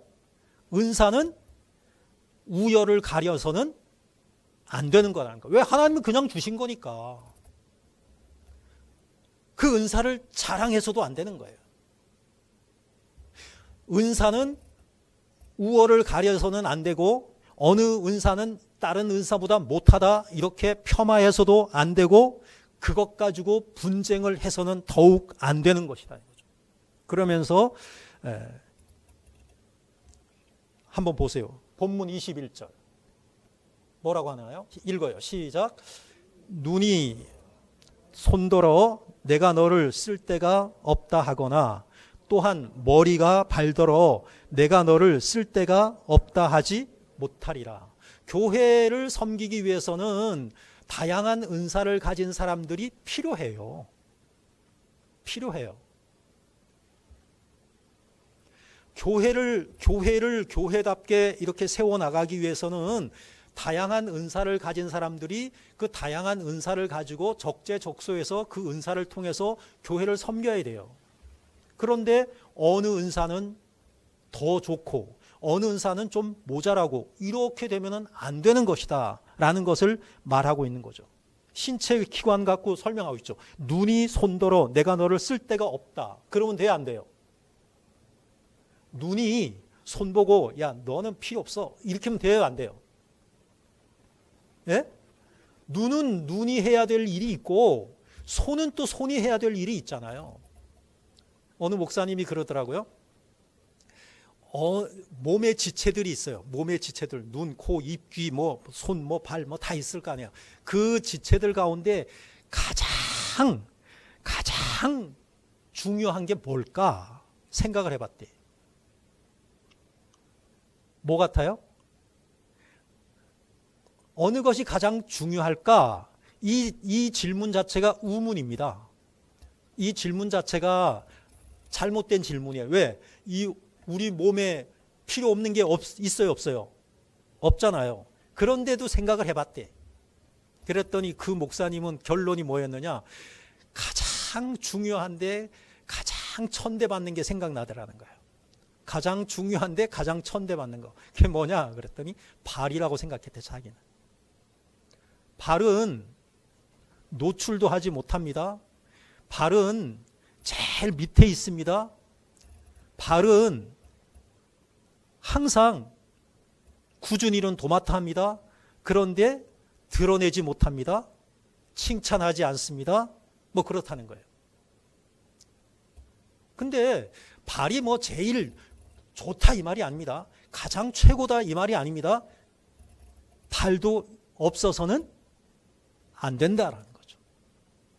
은사는 우열을 가려서는 안 되는 거라는 거예요. 왜? 하나님은 그냥 주신 거니까. 그 은사를 자랑해서도 안 되는 거예요. 은사는 우월을 가려서는 안 되고 어느 은사는 다른 은사보다 못하다 이렇게 폄하해서도 안 되고 그것 가지고 분쟁을 해서는 더욱 안 되는 것이다. 그러면서 한번 보세요. 본문 21절 뭐라고 하나요? 읽어요. 시작. 눈이 손더러 내가 너를 쓸 데가 없다 하거나 또한 머리가 발더러 내가 너를 쓸 데가 없다 하지 못하리라. 교회를 섬기기 위해서는 다양한 은사를 가진 사람들이 필요해요. 교회를 교회답게 이렇게 세워나가기 위해서는 다양한 은사를 가진 사람들이 그 다양한 은사를 가지고 적재적소에서 그 은사를 통해서 교회를 섬겨야 돼요. 그런데 어느 은사는 더 좋고 어느 은사는 좀 모자라고 이렇게 되면 안 되는 것이다 라는 것을 말하고 있는 거죠. 신체 기관 갖고 설명하고 있죠. 눈이 손더러 내가 너를 쓸 데가 없다. 그러면 돼요, 안 돼요? 눈이 손 보고 야 너는 필요 없어 이렇게 하면 돼요 안 돼요? 예? 눈은 눈이 해야 될 일이 있고 손은 또 손이 해야 될 일이 있잖아요. 어느 목사님이 그러더라고요. 몸의 지체들이 있어요. 몸의 지체들, 눈, 코, 입, 귀, 뭐 손, 뭐 발, 뭐 다 있을 거 아니에요. 그 지체들 가운데 가장 중요한 게 뭘까 생각을 해봤대. 뭐 같아요? 어느 것이 가장 중요할까? 이 질문 자체가 우문입니다. 이 질문 자체가 잘못된 질문이에요. 왜? 우리 몸에 필요 없는 게 있어요, 없어요? 없잖아요. 그런데도 생각을 해봤대. 그랬더니 그 목사님은 결론이 뭐였느냐? 가장 중요한데 가장 천대받는 게 생각나더라는 거예요. 가장 중요한데 가장 천대받는 거. 그게 뭐냐? 그랬더니 발이라고 생각했대, 자기는. 발은 노출도 하지 못합니다. 발은 제일 밑에 있습니다. 발은 항상 꾸준히 이룬 도맡아합니다. 그런데 드러내지 못합니다. 칭찬하지 않습니다. 뭐 그렇다는 거예요. 근데 발이 뭐 제일 좋다 이 말이 아닙니다. 가장 최고다 이 말이 아닙니다. 발도 없어서는 안 된다라는 거죠.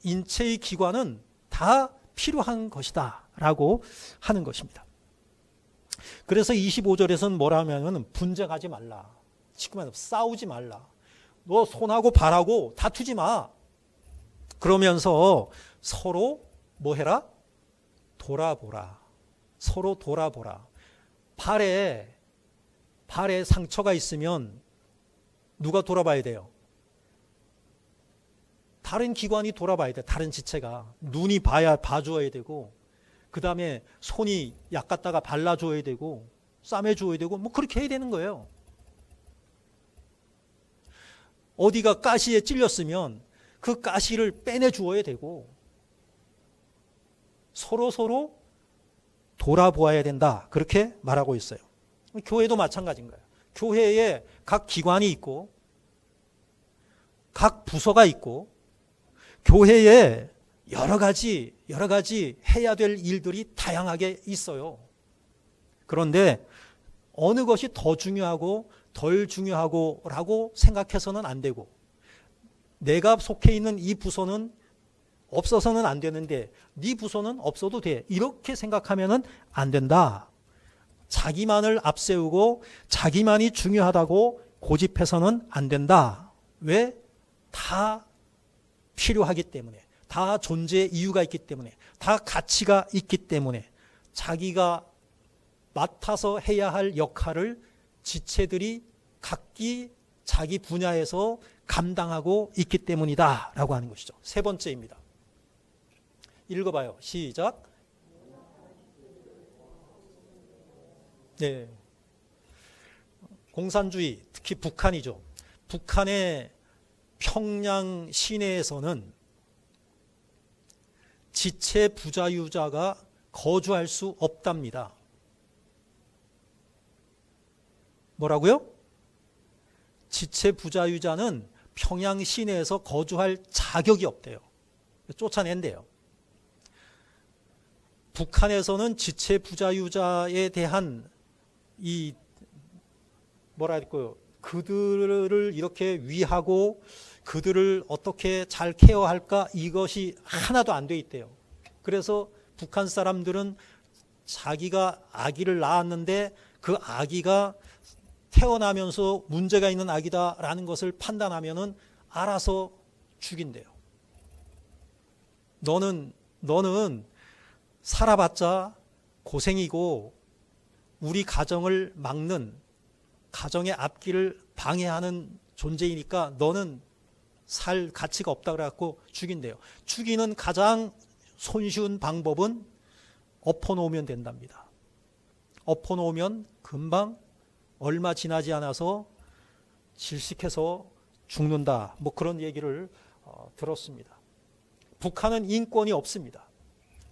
인체의 기관은 다 필요한 것이다 라고 하는 것입니다. 그래서 25절에서는 뭐라 하면 분쟁하지 말라. 지금 싸우지 말라. 너 손하고 발하고 다투지 마. 그러면서 서로 뭐 해라? 돌아보라. 서로 돌아보라. 발에 상처가 있으면 누가 돌아봐야 돼요? 다른 기관이 돌아봐야 돼. 다른 지체가. 눈이 봐줘야 되고, 그 다음에 손이 약 갖다가 발라줘야 되고, 싸매줘야 되고, 뭐 그렇게 해야 되는 거예요. 어디가 가시에 찔렸으면 그 가시를 빼내주어야 되고, 서로 돌아보아야 된다. 그렇게 말하고 있어요. 교회도 마찬가지인 거예요. 교회에 각 기관이 있고, 각 부서가 있고, 교회에 여러 가지 해야 될 일들이 다양하게 있어요. 그런데 어느 것이 더 중요하고 덜 중요하고 라고 생각해서는 안 되고, 내가 속해 있는 이 부서는 없어서는 안 되는데 네 부서는 없어도 돼. 이렇게 생각하면은 안 된다. 자기만을 앞세우고 자기만이 중요하다고 고집해서는 안 된다. 왜? 다 필요하기 때문에, 다 존재의 이유가 있기 때문에, 다 가치가 있기 때문에 자기가 맡아서 해야 할 역할을 지체들이 각기 자기 분야에서 감당하고 있기 때문이다 라고 하는 것이죠. 세 번째입니다. 읽어봐요. 시작. 네. 공산주의, 특히 북한이죠. 북한의 평양 시내에서는 지체 부자유자가 거주할 수 없답니다. 뭐라고요? 지체 부자유자는 평양 시내에서 거주할 자격이 없대요. 쫓아낸대요. 북한에서는 지체 부자유자에 대한 이 뭐랄까요? 그들을 이렇게 위하고 그들을 어떻게 잘 케어할까 이것이 하나도 안 돼 있대요. 그래서 북한 사람들은 자기가 아기를 낳았는데 그 아기가 태어나면서 문제가 있는 아기다라는 것을 판단하면은 알아서 죽인대요. 너는 살아봤자 고생이고 우리 가정을 막는, 가정의 앞길을 방해하는 존재이니까 너는 살 가치가 없다 그래갖고 죽인대요. 죽이는 가장 손쉬운 방법은 엎어놓으면 된답니다. 엎어놓으면 금방 얼마 지나지 않아서 질식해서 죽는다. 뭐 그런 얘기를 들었습니다. 북한은 인권이 없습니다.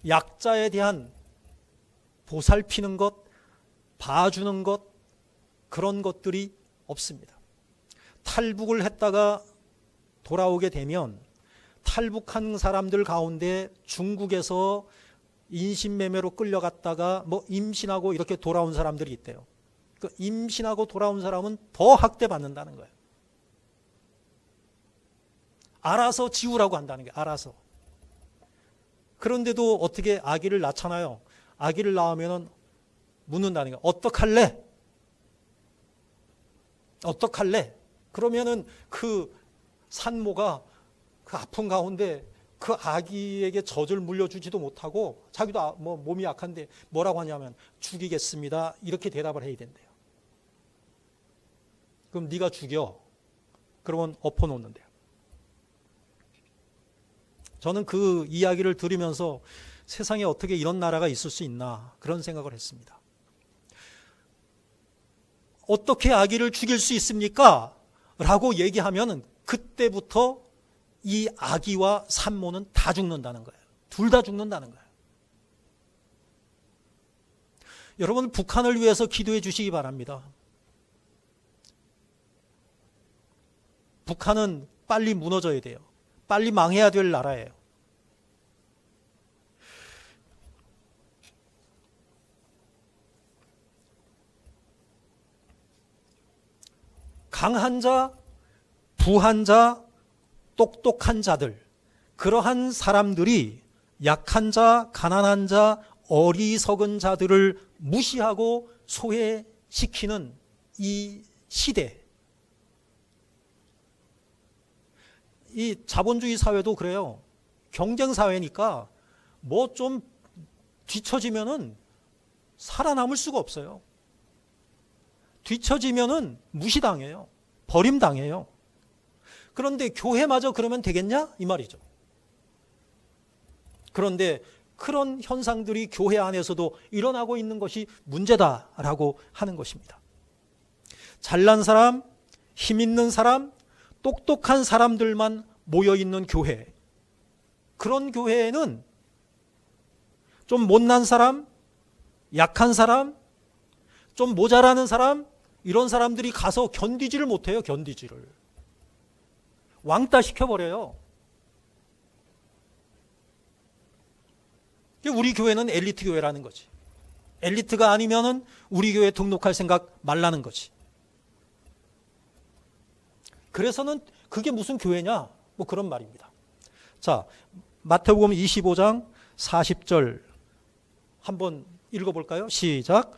약자에 대한 보살피는 것, 봐주는 것, 그런 것들이 없습니다. 탈북을 했다가 돌아오게 되면 탈북한 사람들 가운데 중국에서 인신매매로 끌려갔다가 뭐 임신하고 이렇게 돌아온 사람들이 있대요. 그 임신하고 돌아온 사람은 더 학대받는다는 거예요. 알아서 지우라고 한다는 게 알아서. 그런데도 어떻게 아기를 낳잖아요. 아기를 낳으면 묻는다는 거예요. 어떡할래? 어떡할래? 그러면은 그 산모가 그 아픈 가운데 그 아기에게 젖을 물려주지도 못하고 자기도 뭐 몸이 약한데 뭐라고 하냐면 죽이겠습니다. 이렇게 대답을 해야 된대요. 그럼 네가 죽여. 그러면 엎어놓는데요. 저는 그 이야기를 들으면서 세상에 어떻게 이런 나라가 있을 수 있나 그런 생각을 했습니다. 어떻게 아기를 죽일 수 있습니까? 라고 얘기하면 그때부터 이 아기와 산모는 다 죽는다는 거예요. 둘 다 죽는다는 거예요. 여러분, 북한을 위해서 기도해 주시기 바랍니다. 북한은 빨리 무너져야 돼요. 빨리 망해야 될 나라예요. 강한 자, 부한 자, 똑똑한 자들, 그러한 사람들이 약한 자, 가난한 자, 어리석은 자들을 무시하고 소외시키는 이 시대. 이 자본주의 사회도 그래요. 경쟁 사회니까 뭐 좀 뒤처지면은 살아남을 수가 없어요. 뒤처지면은 무시당해요. 버림당해요. 그런데 교회마저 그러면 되겠냐? 이 말이죠. 그런데 그런 현상들이 교회 안에서도 일어나고 있는 것이 문제다라고 하는 것입니다. 잘난 사람, 힘 있는 사람, 똑똑한 사람들만 모여있는 교회. 그런 교회에는 좀 못난 사람, 약한 사람, 좀 모자라는 사람, 이런 사람들이 가서 견디지를 못해요. 견디지를. 왕따 시켜버려요. 우리 교회는 엘리트 교회라는 거지. 엘리트가 아니면은 우리 교회에 등록할 생각 말라는 거지. 그래서는 그게 무슨 교회냐? 뭐 그런 말입니다. 자, 마태복음 25장 40절 한번 읽어볼까요? 시작.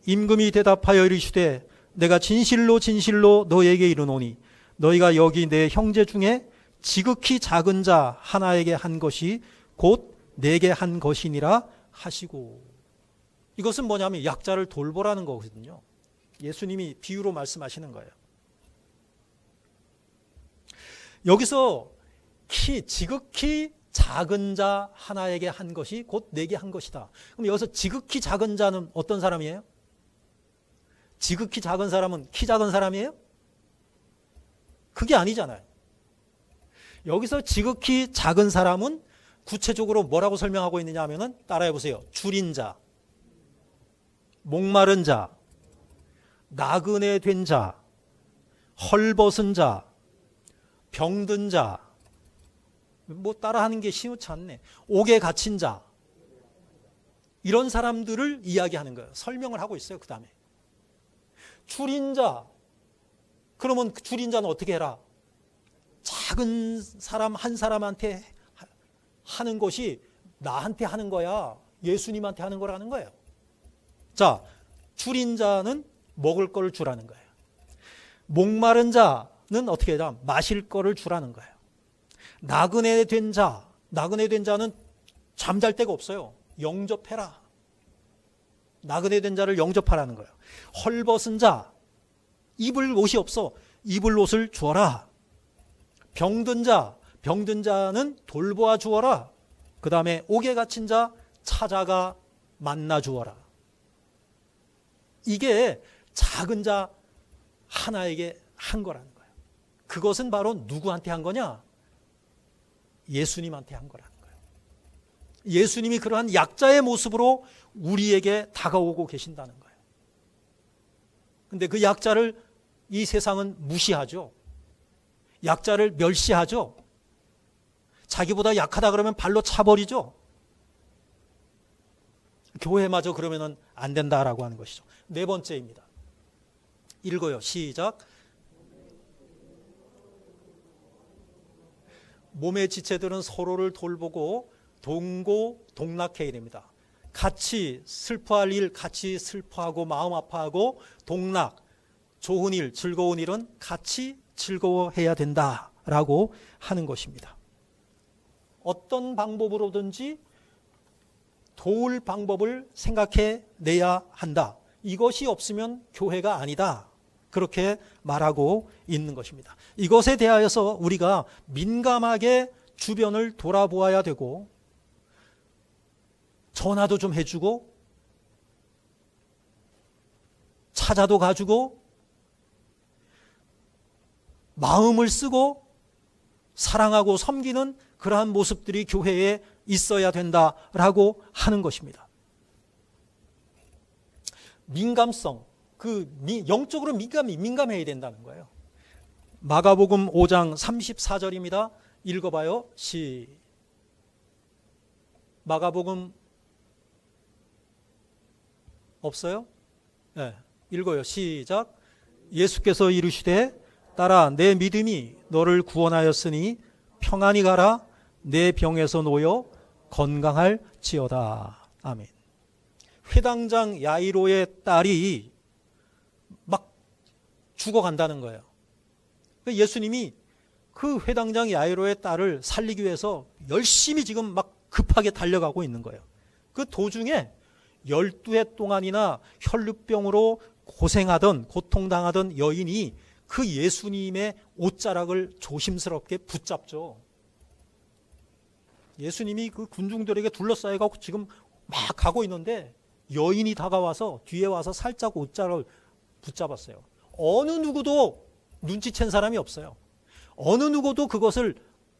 임금이 대답하여 이르시되 내가 진실로 진실로 너에게 이르노니 너희가 여기 내 형제 중에 지극히 작은 자 하나에게 한 것이 곧 내게 한 것이니라 하시고. 이것은 뭐냐면 약자를 돌보라는 거거든요. 예수님이 비유로 말씀하시는 거예요. 여기서 지극히 작은 자 하나에게 한 것이 곧 내게 한 것이다. 그럼 여기서 지극히 작은 자는 어떤 사람이에요? 지극히 작은 사람은 키 작은 사람이에요? 그게 아니잖아요. 여기서 지극히 작은 사람은 구체적으로 뭐라고 설명하고 있느냐 하면은 따라해 보세요. 줄인 자, 목마른 자, 나그네 된 자, 헐벗은 자, 병든 자, 뭐 따라하는 게 시우치 않네. 옥에 갇힌 자, 이런 사람들을 이야기하는 거예요. 설명을 하고 있어요. 그 다음에 줄인 자, 그러면 줄인 자는 어떻게 해라? 작은 사람 한 사람한테 하는 것이 나한테 하는 거야. 예수님한테 하는 거라는 거예요. 자, 줄인 자는 먹을 거를 주라는 거예요. 목마른 자는 어떻게 해야 되나? 마실 거를 주라는 거예요. 나그네 된 자는 잠잘 데가 없어요. 영접해라. 나그네 된 자를 영접하라는 거예요. 헐벗은 자, 입을 옷이 없어. 입을 옷을 주어라. 병든 자는 돌보아 주어라. 그 다음에 옥에 갇힌 자 찾아가 만나 주어라. 이게 작은 자 하나에게 한 거라는 거예요. 그것은 바로 누구한테 한 거냐? 예수님한테 한 거라는 거예요. 예수님이 그러한 약자의 모습으로 우리에게 다가오고 계신다는 거예요. 근데 그 약자를 이 세상은 무시하죠. 약자를 멸시하죠. 자기보다 약하다 그러면 발로 차버리죠. 교회마저 그러면은 안 된다라고 하는 것이죠. 네 번째입니다. 읽어요. 시작. 몸의 지체들은 서로를 돌보고 동고동락해야 됩니다. 같이 슬퍼할 일 같이 슬퍼하고 마음 아파하고 동락, 좋은 일, 즐거운 일은 같이 즐거워해야 된다라고 하는 것입니다. 어떤 방법으로든지 도울 방법을 생각해 내야 한다. 이것이 없으면 교회가 아니다. 그렇게 말하고 있는 것입니다. 이것에 대하여서 우리가 민감하게 주변을 돌아보아야 되고 전화도 좀 해주고 찾아도 가주고 마음을 쓰고 사랑하고 섬기는 그러한 모습들이 교회에 있어야 된다라고 하는 것입니다. 민감성, 영적으로 민감해야 된다는 거예요. 마가복음 5장 34절입니다. 읽어봐요. 마가복음 없어요? 네, 읽어요. 시작. 예수께서 이르시되 딸아 내 믿음이 너를 구원하였으니 평안히 가라 내 병에서 놓여 건강할지어다. 아멘. 회당장 야이로의 딸이 막 죽어간다는 거예요. 예수님이 그 회당장 야이로의 딸을 살리기 위해서 열심히 지금 막 급하게 달려가고 있는 거예요. 그 도중에 12해 동안이나 혈루병으로 고통당하던 여인이 그 예수님의 옷자락을 조심스럽게 붙잡죠. 예수님이 그 군중들에게 둘러싸여가고 지금 막 가고 있는데 여인이 다가와서 뒤에 와서 살짝 옷자락을 붙잡았어요. 어느 누구도 눈치챈 사람이 없어요. 어느 누구도 그것을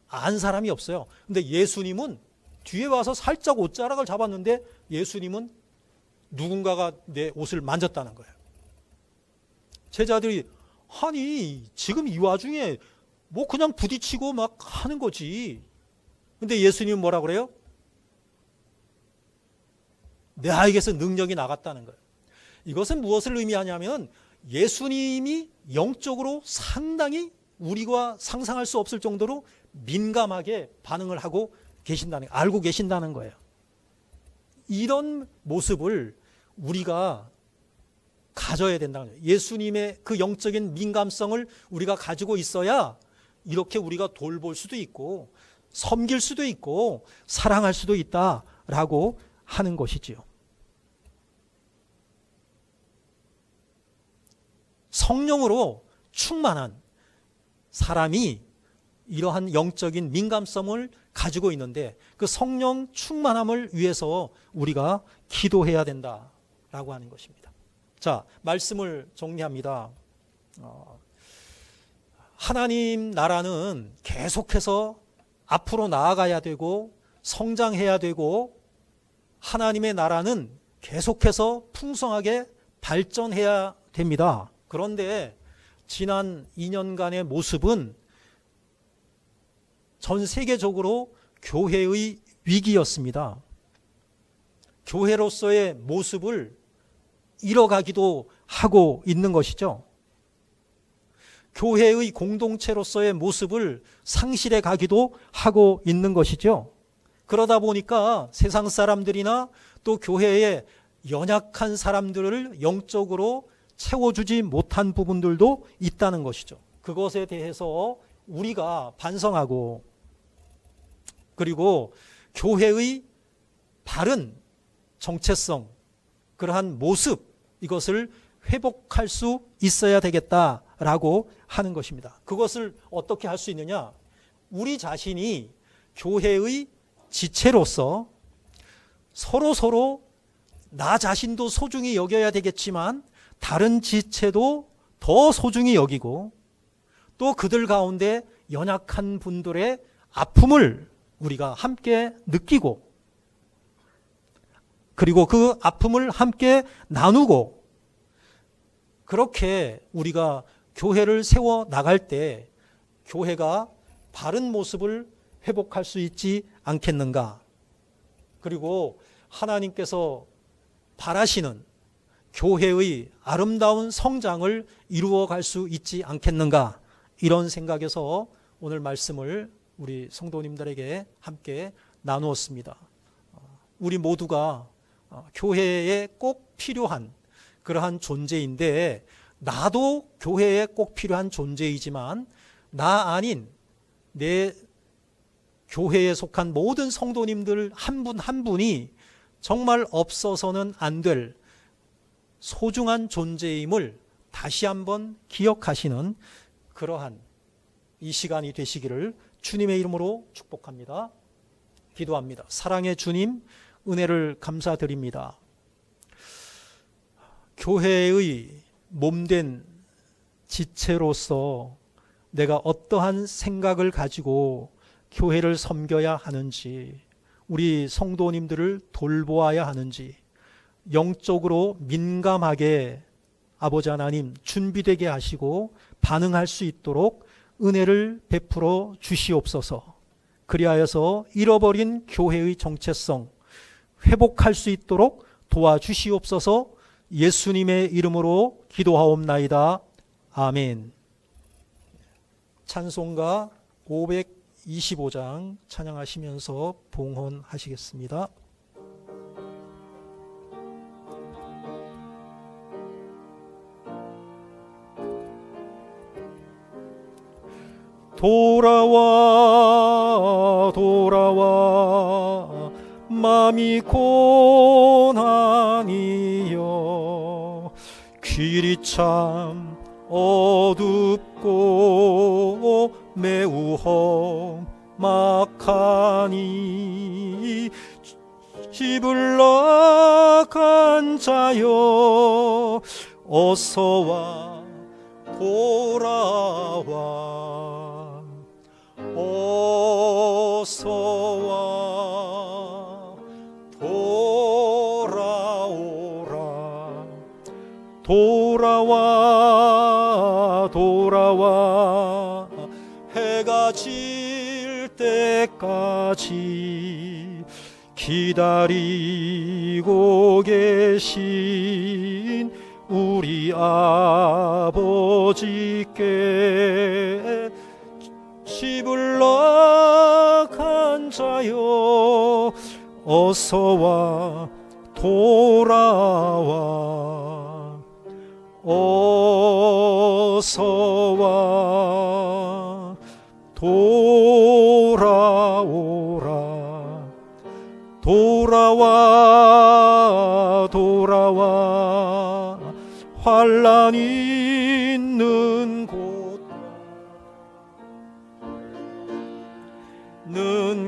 안 사람이 없어요. 근데 예수님은 뒤에 와서 살짝 옷자락을 잡았는데 예수님은 누군가가 내 옷을 만졌다는 거예요. 제자들이 아니 지금 이 와중에 뭐 그냥 부딪히고 막 하는 거지. 근데 예수님은 뭐라 그래요? 내아에게서 능력이 나갔다는 거예요. 이것은 무엇을 의미하냐면 예수님이 영적으로 상당히 우리가 상상할 수 없을 정도로 민감하게 반응을 하고 계신다는, 알고 계신다는 거예요. 이런 모습을 우리가 가져야 된다는 거예요. 예수님의 그 영적인 민감성을 우리가 가지고 있어야 이렇게 우리가 돌볼 수도 있고 섬길 수도 있고 사랑할 수도 있다라고 하는 것이지요. 성령으로 충만한 사람이 이러한 영적인 민감성을 가지고 있는데 그 성령 충만함을 위해서 우리가 기도해야 된다라고 하는 것입니다. 자, 말씀을 정리합니다. 하나님 나라는 계속해서 앞으로 나아가야 되고 성장해야 되고 하나님의 나라는 계속해서 풍성하게 발전해야 됩니다. 그런데 지난 2년간의 모습은 전 세계적으로 교회의 위기였습니다. 교회로서의 모습을 잃어가기도 하고 있는 것이죠. 교회의 공동체로서의 모습을 상실해 가기도 하고 있는 것이죠. 그러다 보니까 세상 사람들이나 또 교회의 연약한 사람들을 영적으로 채워주지 못한 부분들도 있다는 것이죠. 그것에 대해서 우리가 반성하고 그리고 교회의 바른 정체성, 그러한 모습, 이것을 회복할 수 있어야 되겠다라고 하는 것입니다. 그것을 어떻게 할 수 있느냐? 우리 자신이 교회의 지체로서 서로 나 자신도 소중히 여겨야 되겠지만 다른 지체도 더 소중히 여기고 또 그들 가운데 연약한 분들의 아픔을 우리가 함께 느끼고 그리고 그 아픔을 함께 나누고 그렇게 우리가 교회를 세워 나갈 때 교회가 바른 모습을 회복할 수 있지 않겠는가? 그리고 하나님께서 바라시는 교회의 아름다운 성장을 이루어 갈 수 있지 않겠는가? 이런 생각에서 오늘 말씀을 우리 성도님들에게 함께 나누었습니다. 우리 모두가 교회에 꼭 필요한 그러한 존재인데, 나도 교회에 꼭 필요한 존재이지만 나 아닌 내 교회에 속한 모든 성도님들 한 분 한 분이 정말 없어서는 안 될 소중한 존재임을 다시 한번 기억하시는 그러한 이 시간이 되시기를 주님의 이름으로 축복합니다. 기도합니다. 사랑의 주님, 은혜를 감사드립니다. 교회의 몸된 지체로서 내가 어떠한 생각을 가지고 교회를 섬겨야 하는지, 우리 성도님들을 돌보아야 하는지 영적으로 민감하게 아버지 하나님 준비되게 하시고 반응할 수 있도록 은혜를 베풀어 주시옵소서. 그리하여서 잃어버린 교회의 정체성 회복할 수 있도록 도와주시옵소서. 예수님의 이름으로 기도하옵나이다. 아멘. 찬송가 525장 찬양하시면서 봉헌하시겠습니다. 돌아와 돌아와 마음이 고난이여, 길이 참 어둡고 매우 험악하니 집을 나간 자여 어서와 돌아와, 어서와 돌아오라. 돌아와 돌아와 해가 질 때까지 기다리고 계신 우리 아버지께 집을 나간 자여 어서와 돌아와, 어서와 돌아오라. 돌아와 돌아와 환난 있는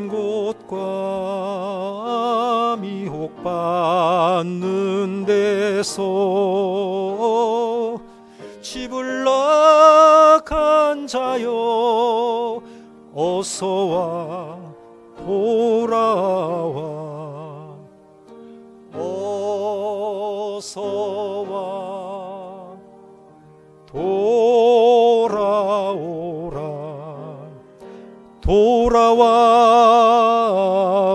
곳과 미혹받는 데서 집을 나간 자여 어서와 돌아와, 어서와 돌아오라. 돌아와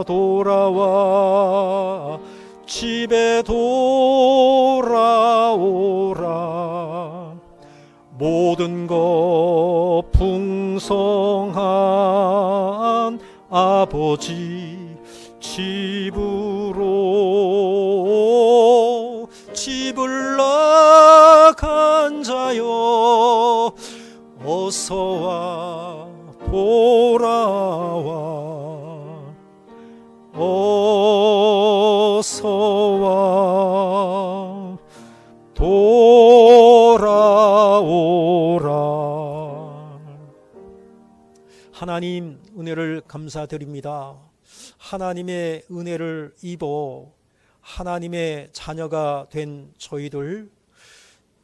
돌아와 집에 돌아오라. 모든 것 풍성한 아버지 집으로 집을 나간 자여 어서와 돌아와, 어서와 돌아오라. 하나님 은혜를 감사드립니다. 하나님의 은혜를 입어 하나님의 자녀가 된 저희들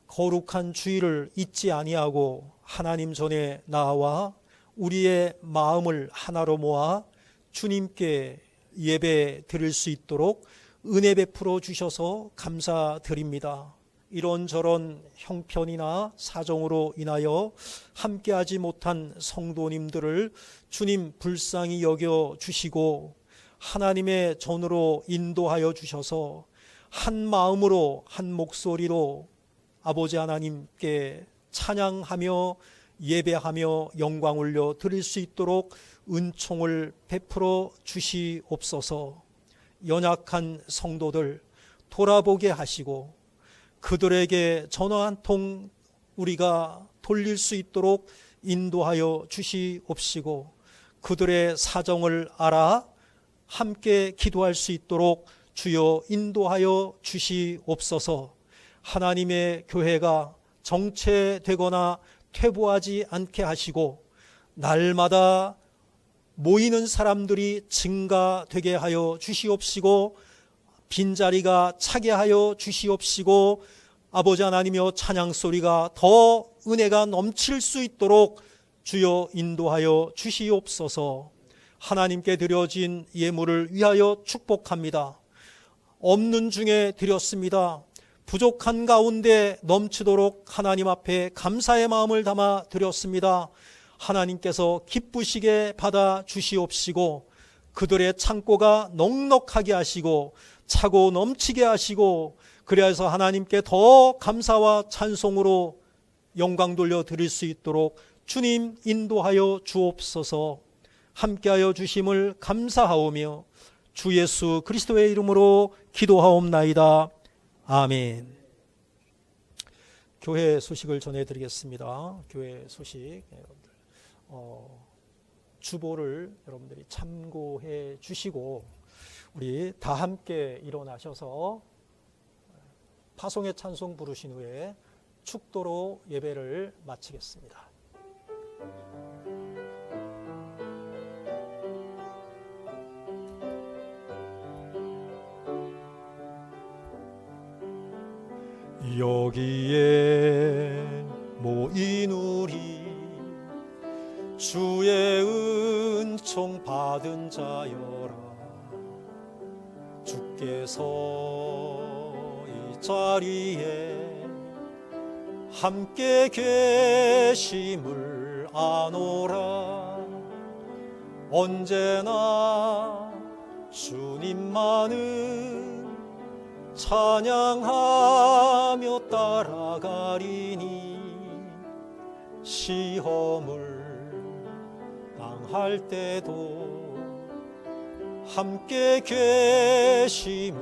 거룩한 주의를 잊지 아니하고 하나님 전에 나와 우리의 마음을 하나로 모아 주님께 예배 드릴 수 있도록 은혜 베풀어 주셔서 감사드립니다. 이런저런 형편이나 사정으로 인하여 함께하지 못한 성도님들을 주님 불쌍히 여겨 주시고 하나님의 전으로 인도하여 주셔서 한 마음으로 한 목소리로 아버지 하나님께 찬양하며 예배하며 영광 올려 드릴 수 있도록 은총을 베풀어 주시옵소서. 연약한 성도들 돌아보게 하시고 그들에게 전화 한 통 우리가 돌릴 수 있도록 인도하여 주시옵시고 그들의 사정을 알아 함께 기도할 수 있도록 주여 인도하여 주시옵소서. 하나님의 교회가 정체되거나 퇴보하지 않게 하시고 날마다 모이는 사람들이 증가되게 하여 주시옵시고 빈자리가 차게 하여 주시옵시고 아버지 하나님여 찬양소리가 더 은혜가 넘칠 수 있도록 주여 인도하여 주시옵소서. 하나님께 드려진 예물을 위하여 축복합니다. 없는 중에 드렸습니다. 부족한 가운데 넘치도록 하나님 앞에 감사의 마음을 담아 드렸습니다. 하나님께서 기쁘시게 받아 주시옵시고 그들의 창고가 넉넉하게 하시고 차고 넘치게 하시고 그래서 하나님께 더 감사와 찬송으로 영광 돌려 드릴 수 있도록 주님 인도하여 주옵소서. 함께하여 주심을 감사하오며 주 예수 그리스도의 이름으로 기도하옵나이다. 아멘. 교회 소식을 전해드리겠습니다. 교회 소식 여러분들 주보를 여러분들이 참고해 주시고 우리 다 함께 일어나셔서 파송의 찬송 부르신 후에 축도로 예배를 마치겠습니다. 여기에 모인 우리 주의 은총 받은 자여라. 주께서 이 자리에 함께 계심을 아노라. 언제나 주님만을 찬양하며 따라가리니 시험을 당할 때도 함께 계심을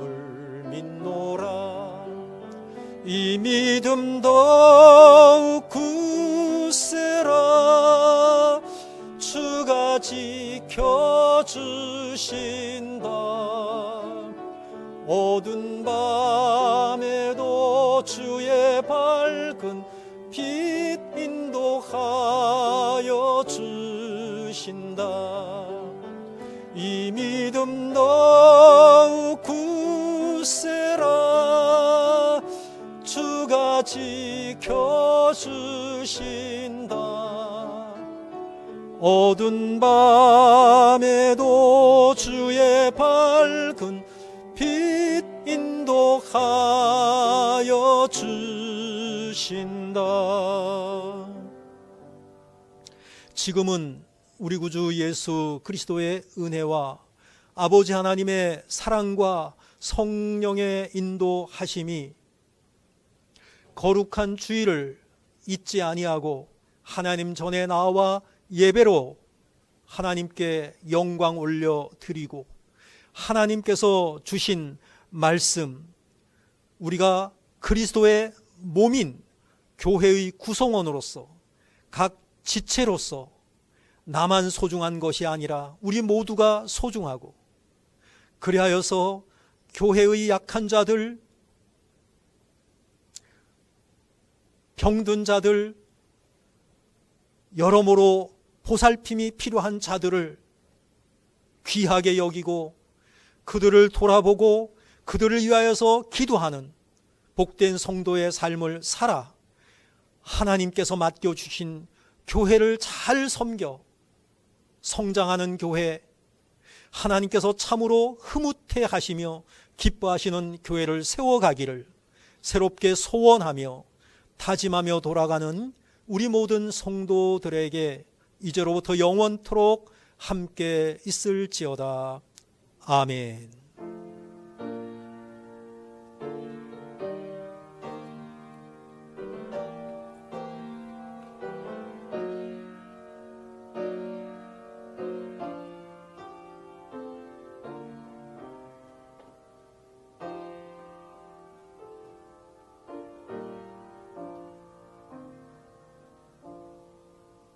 믿노라. 이 믿음 더욱 굳세라. 주가 지켜주신다. 어두운 밤에도 주의 밝은 빛 인도하여 주신다. 이 믿음 더욱 굳세라. 주가 지켜주신다. 어두운 밤에도 주의 밝은 빛 인도하여 주신다. 지금은 우리 구주 예수 그리스도의 은혜와 아버지 하나님의 사랑과 성령의 인도하심이 거룩한 주일을 잊지 아니하고 하나님 전에 나와 예배로 하나님께 영광 올려 드리고 하나님께서 주신 말씀, 우리가 그리스도의 몸인 교회의 구성원으로서 각 지체로서 나만 소중한 것이 아니라 우리 모두가 소중하고 그리하여서 교회의 약한 자들, 병든 자들, 여러모로 보살핌이 필요한 자들을 귀하게 여기고 그들을 돌아보고 그들을 위하여서 기도하는 복된 성도의 삶을 살아 하나님께서 맡겨주신 교회를 잘 섬겨 성장하는 교회, 하나님께서 참으로 흐뭇해 하시며 기뻐하시는 교회를 세워가기를 새롭게 소원하며 다짐하며 돌아가는 우리 모든 성도들에게 이제로부터 영원토록 함께 있을지어다. 아멘.